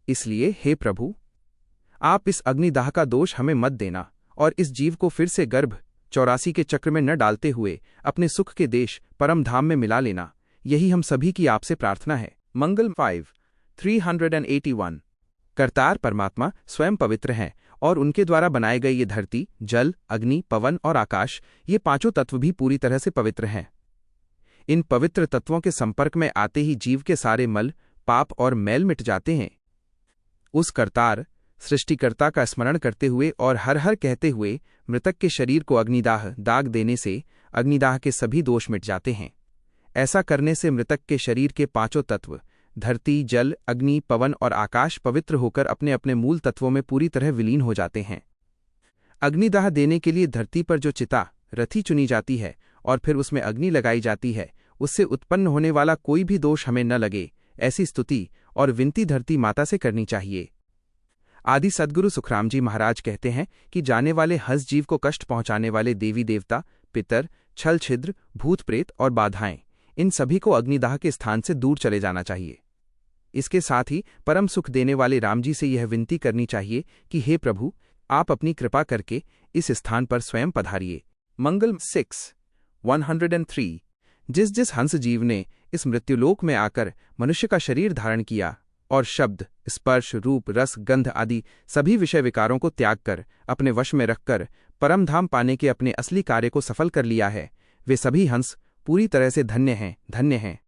इसलिए हे प्रभु, आप इस अग्निदाह का दोष हमें मत देना और इस जीव को फिर से गर्भ 84 के चक्र में न डालते हुए अपने सुख के देश परम धाम में मिला लेना। यही हम सभी की आपसे प्रार्थना है। मंगल 5:381। करतार परमात्मा स्वयं पवित्र हैं और उनके द्वारा बनाए गए ये धरती, जल, अग्नि, पवन और आकाश, ये 5 तत्व भी पूरी तरह से पवित्र हैं। इन पवित्र तत्वों के संपर्क में आते ही जीव के सारे मल, पाप और मैल मिट जाते हैं। उस करतार सृष्टिकर्ता का स्मरण करते हुए और हर हर कहते हुए मृतक के शरीर को अग्निदाह दाग देने से अग्निदाह के सभी दोष मिट जाते हैं। ऐसा करने से मृतक के शरीर के 5 तत्व धरती, जल, अग्नि, पवन और आकाश पवित्र होकर अपने अपने मूल तत्वों में पूरी तरह विलीन हो जाते हैं। अग्निदाह देने के लिए धरती पर जो चिता रथी चुनी जाती है और फिर उसमें अग्नि लगाई जाती है, उससे उत्पन्न होने वाला कोई भी दोष हमें न लगे, ऐसी स्तुति और विनती धरती माता से करनी चाहिए। आदि सद्गुरु सुखराम जी महाराज कहते हैं कि जाने वाले हंस जीव को कष्ट पहुंचाने वाले देवी देवता, पितर, छल छिद्र, भूत प्रेत और बाधाएं, इन सभी को अग्निदाह के स्थान से दूर चले जाना चाहिए। इसके साथ ही परम सुख देने वाले राम जी से यह विनती करनी चाहिए कि हे प्रभु, आप अपनी कृपा करके इस स्थान पर स्वयं पधारिए। मंगल 6:103। जिस जिस हंस जीव ने इस मृत्युलोक में आकर मनुष्य का शरीर धारण किया और शब्द, स्पर्श, रूप, रस, गंध आदि सभी विषय विकारों को त्याग कर अपने वश में रखकर परम धाम पाने के अपने असली कार्य को सफल कर लिया है, वे सभी हंस पूरी तरह से धन्य हैं, धन्य हैं।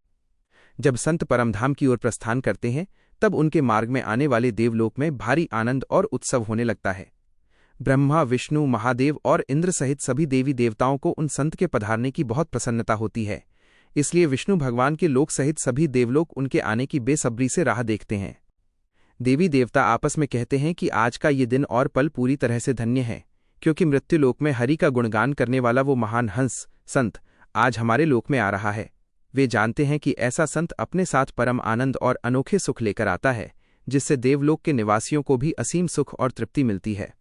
जब संत परमधाम की ओर प्रस्थान करते हैं, तब उनके मार्ग में आने वाले देवलोक में भारी आनंद और उत्सव होने लगता है। ब्रह्मा, विष्णु, महादेव और इंद्र सहित सभी देवी देवताओं को उन संत के पधारने की बहुत प्रसन्नता होती है। इसलिए विष्णु भगवान के लोक सहित सभी देवलोक उनके आने की बेसब्री से राह देखते हैं। देवी देवता आपस में कहते हैं कि आज का ये दिन और पल पूरी तरह से धन्य है, क्योंकि मृत्युलोक में हरि का गुणगान करने वाला वो महान हंस संत आज हमारे लोक में आ रहा है। वे जानते हैं कि ऐसा संत अपने साथ परम आनंद और अनोखे सुख लेकर आता है, जिससे देवलोक के निवासियों को भी असीम सुख और तृप्ति मिलती है।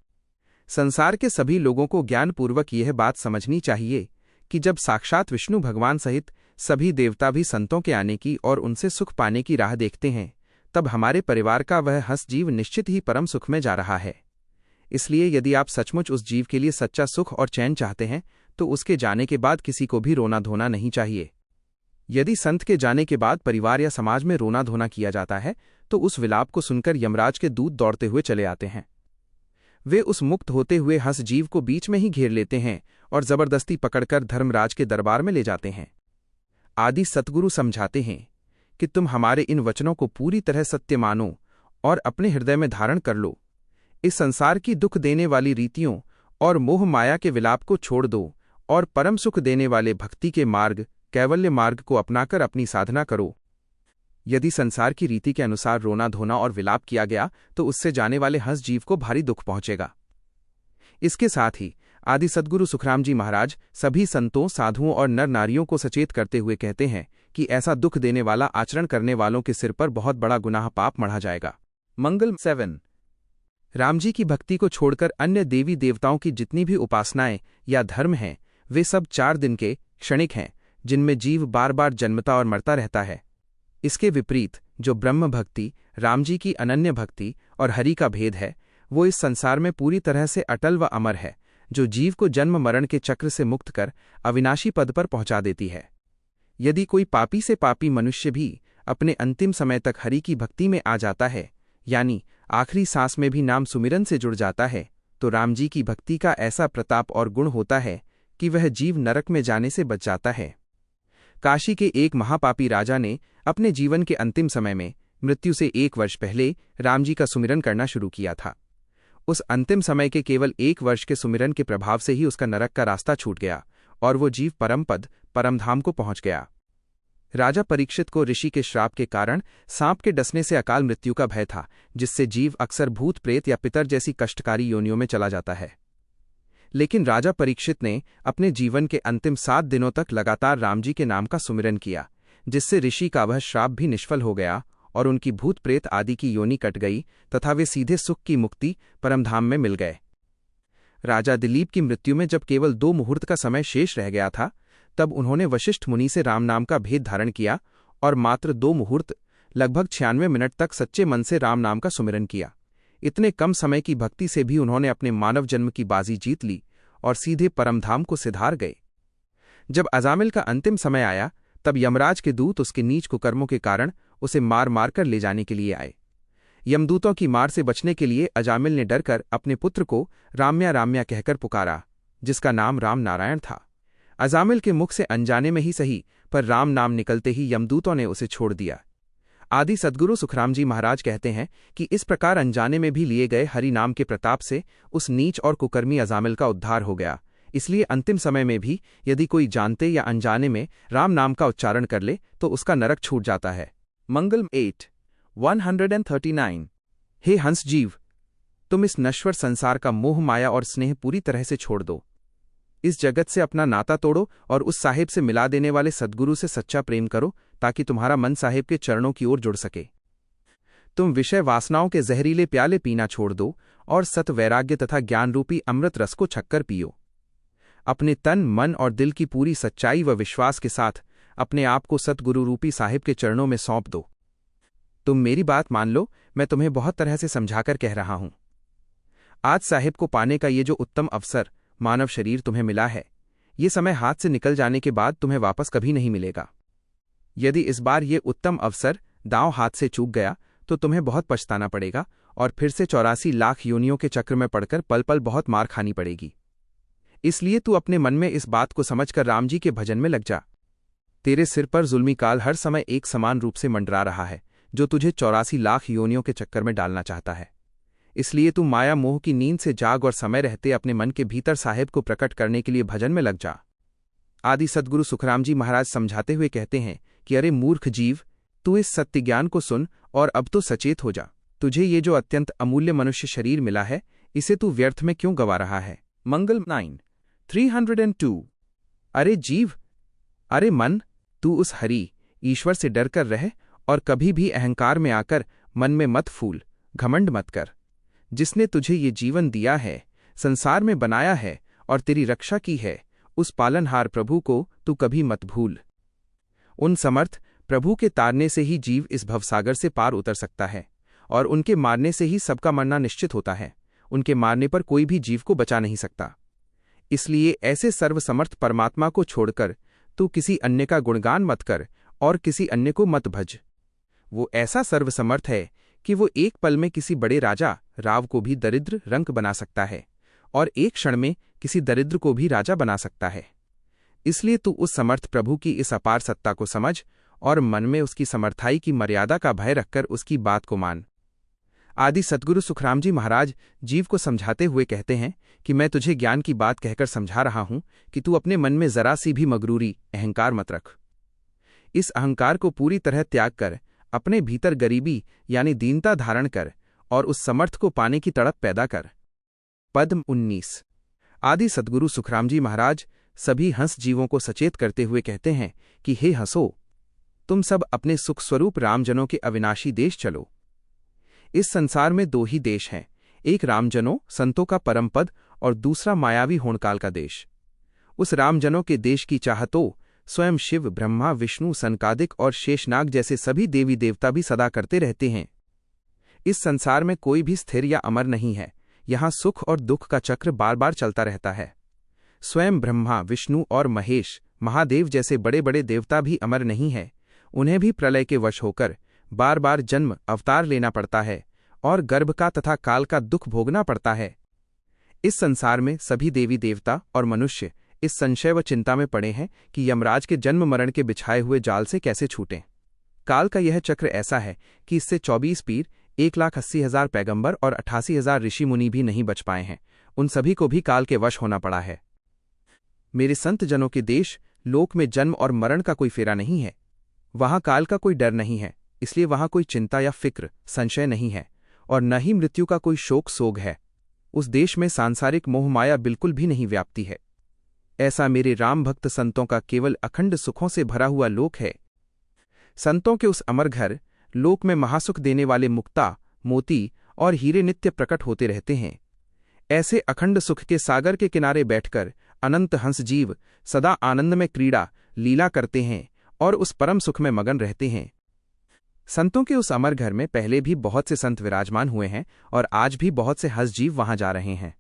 संसार के सभी लोगों को ज्ञानपूर्वक यह बात समझनी चाहिए कि जब साक्षात विष्णु भगवान सहित सभी देवता भी संतों के आने की और उनसे सुख पाने की राह देखते हैं, तब हमारे परिवार का वह हंस जीव निश्चित ही परम सुख में जा रहा है। इसलिए यदि आप सचमुच उस जीव के लिए सच्चा सुख और चैन चाहते हैं, तो उसके जाने के बाद किसी को भी रोना धोना नहीं चाहिए। यदि संत के जाने के बाद परिवार या समाज में रोना धोना किया जाता है, तो उस विलाप को सुनकर यमराज के दूत दौड़ते हुए चले आते हैं। वे उस मुक्त होते हुए हंस जीव को बीच में ही घेर लेते हैं और जबरदस्ती पकड़कर धर्मराज के दरबार में ले जाते हैं। आदि सतगुरु समझाते हैं कि तुम हमारे इन वचनों को पूरी तरह सत्य मानो और अपने हृदय में धारण कर लो। इस संसार की दुख देने वाली रीतियों और मोह माया के विलाप को छोड़ दो और परम सुख देने वाले भक्ति के मार्ग, कैवल्य मार्ग को अपनाकर अपनी साधना करो। यदि संसार की रीति के अनुसार रोना धोना और विलाप किया गया, तो उससे जाने वाले हंस जीव को भारी दुख पहुंचेगा। इसके साथ ही आदि सद्गुरु सुखराम जी महाराज सभी संतों, साधुओं और नर नारियों को सचेत करते हुए कहते हैं कि ऐसा दुख देने वाला आचरण करने वालों के सिर पर बहुत बड़ा गुनाह पाप मढ़ा जाएगा। मंगल 7। राम जी की भक्ति को छोड़कर अन्य देवी देवताओं की जितनी भी उपासनाएं या धर्म हैं, वे सब 4 दिन के क्षणिक हैं, जिनमें जीव बार बार जन्मता और मरता रहता है। इसके विपरीत जो ब्रह्म भक्ति, राम जी की अनन्य भक्ति और हरि का भेद है, वो इस संसार में पूरी तरह से अटल व अमर है, जो जीव को जन्म मरण के चक्र से मुक्त कर अविनाशी पद पर पहुंचा देती है। यदि कोई पापी से पापी मनुष्य भी अपने अंतिम समय तक हरि की भक्ति में आ जाता है, यानी आखिरी सांस में भी नाम सुमिरन से जुड़ जाता है, तो राम जी की भक्ति का ऐसा प्रताप और गुण होता है कि वह जीव नरक में जाने से बच जाता है। काशी के एक महापापी राजा ने अपने जीवन के अंतिम समय में मृत्यु से 1 वर्ष पहले राम जी का सुमिरन करना शुरू किया था। उस अंतिम समय के केवल 1 वर्ष के सुमिरन के प्रभाव से ही उसका नरक का रास्ता छूट गया और वो जीव परमपद परमधाम को पहुंच गया। राजा परीक्षित को ऋषि के श्राप के कारण सांप के डसने से अकाल मृत्यु का भय था, जिससे जीव अक्सर भूत प्रेत या पितर जैसी कष्टकारी योनियों में चला जाता है। लेकिन राजा परीक्षित ने अपने जीवन के अंतिम 7 दिनों तक लगातार राम जी के नाम का सुमिरन किया, जिससे ऋषि का वह श्राप भी निष्फल हो गया और उनकी भूत प्रेत आदि की योनि कट गई तथा वे सीधे सुख की मुक्ति परमधाम में मिल गए। राजा दिलीप की मृत्यु में जब केवल 2 मुहूर्त का समय शेष रह गया था, तब उन्होंने वशिष्ठ मुनि से राम नाम का भेद धारण किया और मात्र 2 मुहूर्त लगभग 96 मिनट तक सच्चे मन से राम नाम का सुमिरन किया। इतने कम समय की भक्ति से भी उन्होंने अपने मानव जन्म की बाजी जीत ली और सीधे परमधाम को सिधार गए। जब अजामिल का अंतिम समय आया, तब यमराज के दूत उसके नीच कुकर्मों के कारण उसे मार मार कर ले जाने के लिए आए। यमदूतों की मार से बचने के लिए अजामिल ने डरकर अपने पुत्र को राम्या राम्या कहकर पुकारा, जिसका नाम राम नारायण था। अजामिल के मुख से अनजाने में ही सही, पर राम नाम निकलते ही यमदूतों ने उसे छोड़ दिया। आदि सद्गुरु सुखराम जी महाराज कहते हैं कि इस प्रकार अनजाने में भी लिए गए हरि नाम के प्रताप से उस नीच और कुकर्मी अजामिल का उद्धार हो गया। इसलिए अंतिम समय में भी यदि कोई जानते या अनजाने में राम नाम का उच्चारण कर ले तो उसका नरक छूट जाता है। मंगल 8:139। हे हंस जीव, तुम इस नश्वर संसार का मोह माया और स्नेह पूरी तरह से छोड़ दो। इस जगत से अपना नाता तोड़ो और उस साहिब से मिला देने वाले सद्गुरु से सच्चा प्रेम करो, ताकि तुम्हारा मन साहिब के चरणों की ओर जुड़ सके। तुम विषय वासनाओं के जहरीले प्याले पीना छोड़ दो और सत वैराग्य तथा ज्ञान रूपी अमृत रस को छक्कर पियो। अपने तन, मन और दिल की पूरी सच्चाई व विश्वास के साथ अपने आप को सतगुरु रूपी साहिब के चरणों में सौंप दो। तुम मेरी बात मान लो, मैं तुम्हें बहुत तरह से समझाकर कह रहा हूं। आज साहिब को पाने का ये जो उत्तम अवसर मानव शरीर तुम्हें मिला है, ये समय हाथ से निकल जाने के बाद तुम्हें वापस कभी नहीं मिलेगा। यदि इस बार ये उत्तम अवसर दांव हाथ से चूक गया तो तुम्हें बहुत पछताना पड़ेगा और फिर से 84 लाख योनियों के चक्र में पड़कर पल पल बहुत मार खानी पड़ेगी। इसलिए तू अपने मन में इस बात को समझकर राम जी के भजन में लग जा। तेरे सिर पर जुल्मी काल हर समय एक समान रूप से मंडरा रहा है, जो तुझे 84 लाख योनियों के चक्कर में डालना चाहता है। इसलिए तू माया मोह की नींद से जाग और समय रहते अपने मन के भीतर साहिब को प्रकट करने के लिए भजन में लग जा। आदि सद्गुरु सुखराम जी महाराज समझाते हुए कहते हैं कि अरे मूर्ख जीव, तू इस सत्य ज्ञान को सुन और अब तो सचेत हो जा। तुझे ये जो अत्यंत अमूल्य मनुष्य शरीर मिला है, इसे तू व्यर्थ में क्यों गवा रहा है। मंगल 9:302। अरे जीव, अरे मन, तू उस हरि ईश्वर से डरकर रह और कभी भी अहंकार में आकर मन में मत फूल, घमंड मत कर। जिसने तुझे ये जीवन दिया है, संसार में बनाया है और तेरी रक्षा की है, उस पालनहार प्रभु को तू कभी मत भूल। उन समर्थ प्रभु के तारने से ही जीव इस भवसागर से पार उतर सकता है और उनके मारने से ही सबका मरना निश्चित होता है। उनके मारने पर कोई भी जीव को बचा नहीं सकता। इसलिए ऐसे सर्वसमर्थ परमात्मा को छोड़कर तू किसी अन्य का गुणगान मत कर और किसी अन्य को मत भज। वो ऐसा सर्वसमर्थ है कि वो एक पल में किसी बड़े राजा राव को भी दरिद्र रंक बना सकता है और एक क्षण में किसी दरिद्र को भी राजा बना सकता है। इसलिए तू उस समर्थ प्रभु की इस अपार सत्ता को समझ और मन में उसकी समर्थाई की मर्यादा का भय रखकर उसकी बात को मान। आदि सद्गुरु सुखराम जी महाराज जीव को समझाते हुए कहते हैं कि मैं तुझे ज्ञान की बात कहकर समझा रहा हूं कि तू अपने मन में जरा सी भी मगरूरी, अहंकार मत रख। इस अहंकार को पूरी तरह त्याग कर अपने भीतर गरीबी यानी दीनता धारण कर और उस समर्थ को पाने की तड़प पैदा कर। पद 19। आदि सद्गुरु सुखराम जी महाराज सभी हंस जीवों को सचेत करते हुए कहते हैं कि हे हंसो, तुम सब अपने सुख स्वरूप रामजनों के अविनाशी देश चलो। इस संसार में 2 ही देश हैं, एक रामजनों संतों का परम पद और दूसरा मायावी होणकाल का देश। उस रामजनों के देश की चाह तो स्वयं शिव, ब्रह्मा, विष्णु, सनकादिक और शेषनाग जैसे सभी देवी देवता भी सदा करते रहते हैं। इस संसार में कोई भी स्थिर या अमर नहीं है, यहाँ सुख और दुख का चक्र बार बार चलता रहता है। स्वयं ब्रह्मा, विष्णु और महेश, महादेव जैसे बड़े बड़े देवता भी अमर नहीं हैं, उन्हें भी प्रलय के वश होकर बार बार जन्म अवतार लेना पड़ता है और गर्भ का तथा काल का दुख भोगना पड़ता है। इस संसार में सभी देवी देवता और मनुष्य इस संशय व चिंता में पड़े हैं कि यमराज के जन्म मरण के बिछाए हुए जाल से कैसे छूटें। काल का यह चक्र ऐसा है कि इससे 24 पीर, 1,80,000 पैगंबर और 88,000 ऋषि मुनि भी नहीं बच पाए हैं। उन सभी को भी काल के वश होना पड़ा है। मेरे संत जनों के देश लोक में जन्म और मरण का कोई फेरा नहीं है। वहां काल का कोई डर नहीं है, इसलिए वहां कोई चिंता या फिक्र, संशय नहीं है और न ही मृत्यु का कोई शोक सोग है। उस देश में सांसारिक मोह माया बिल्कुल भी नहीं व्याप्ति है। ऐसा मेरे राम भक्त संतों का केवल अखंड सुखों से भरा हुआ लोक है। संतों के उस अमर घर लोक में महासुख देने वाले मुक्ता, मोती और हीरे नित्य प्रकट होते रहते हैं। ऐसे अखंड सुख के सागर के किनारे बैठकर अनंत हंस जीव सदा आनंद में क्रीड़ा लीला करते हैं और उस परम सुख में मगन रहते हैं। संतों के उस अमर घर में पहले भी बहुत से संत विराजमान हुए हैं और आज भी बहुत से हंस जीव वहां जा रहे हैं।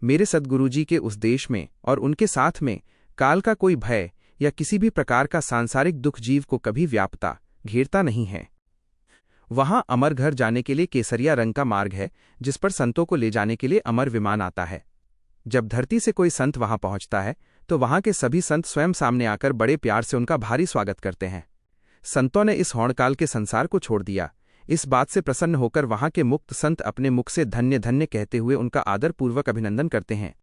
मेरे सद्गुरुजी के उस देश में और उनके साथ में काल का कोई भय या किसी भी प्रकार का सांसारिक दुख जीव को कभी व्यापता घेरता नहीं है। वहां अमर घर जाने के लिए केसरिया रंग का मार्ग है, जिस पर संतों को ले जाने के लिए अमर विमान आता है। जब धरती से कोई संत वहां पहुंचता है तो वहां के सभी संत स्वयं सामने आकर बड़े प्यार से उनका भारी स्वागत करते हैं। संतों ने इस हौणकाल के संसार को छोड़ दिया, इस बात से प्रसन्न होकर वहां के मुक्त संत अपने मुख से धन्य धन्य कहते हुए उनका आदरपूर्वक अभिनंदन करते हैं।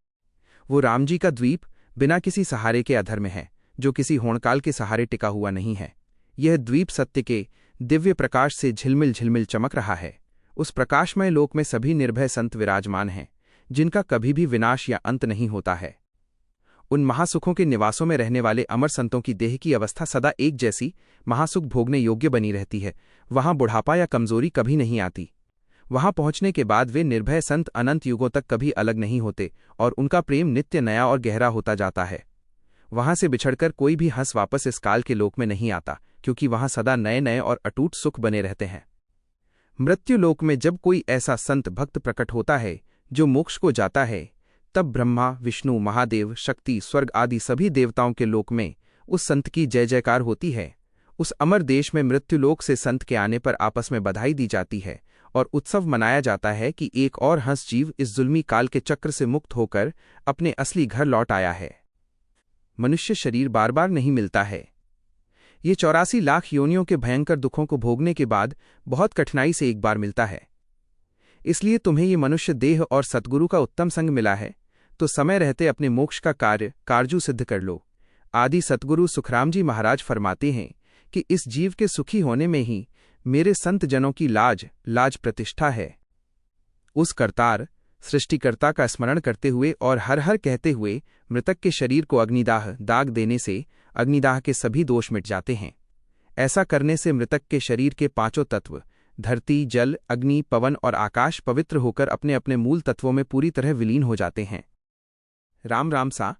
वो राम जी का द्वीप बिना किसी सहारे के अधर में है, जो किसी हौणकाल के सहारे टिका हुआ नहीं है। यह द्वीप सत्य के दिव्य प्रकाश से झिलमिल झिलमिल चमक रहा है। उस प्रकाशमय लोक में सभी निर्भय संत विराजमान हैं, जिनका कभी भी विनाश या अंत नहीं होता है। उन महासुखों के निवासों में रहने वाले अमर संतों की देह की अवस्था सदा एक जैसी महासुख भोगने योग्य बनी रहती है। वहां बुढ़ापा या कमजोरी कभी नहीं आती। वहां पहुंचने के बाद वे निर्भय संत अनंत युगों तक कभी अलग नहीं होते और उनका प्रेम नित्य नया और गहरा होता जाता है। वहां से बिछड़कर कोई भी हंस वापस इस काल के लोक में नहीं आता, क्योंकि वहां सदा नए नए और अटूट सुख बने रहते हैं। मृत्यु लोक में जब कोई ऐसा संत भक्त प्रकट होता है जो मोक्ष को जाता है, तब ब्रह्मा, विष्णु, महादेव, शक्ति, स्वर्ग आदि सभी देवताओं के लोक में उस संत की जय जयकार होती है। उस अमर देश में मृत्युलोक से संत के आने पर आपस में बधाई दी जाती है और उत्सव मनाया जाता है कि एक और हंस जीव इस जुल्मी काल के चक्र से मुक्त होकर अपने असली घर लौट आया है। मनुष्य शरीर बार बार नहीं मिलता है। ये 84 लाख योनियों के भयंकर दुखों को भोगने के बाद बहुत कठिनाई से एक बार मिलता है। इसलिए तुम्हें ये मनुष्य देह और सतगुरु का उत्तम संग मिला है, तो समय रहते अपने मोक्ष का कारजू सिद्ध कर लो। आदि सतगुरु सुखराम जी महाराज फरमाते हैं कि इस जीव के सुखी होने में ही मेरे संत जनों की लाज प्रतिष्ठा है। उस करतार सृष्टिकर्ता का स्मरण करते हुए और हर हर कहते हुए मृतक के शरीर को अग्निदाह दाग देने से अग्निदाह के सभी दोष मिट जाते हैं। ऐसा करने से मृतक के शरीर के पांचों तत्व धरती, जल, अग्नि, पवन और आकाश पवित्र होकर अपने अपने मूल तत्वों में पूरी तरह विलीन हो जाते हैं। राम राम सा।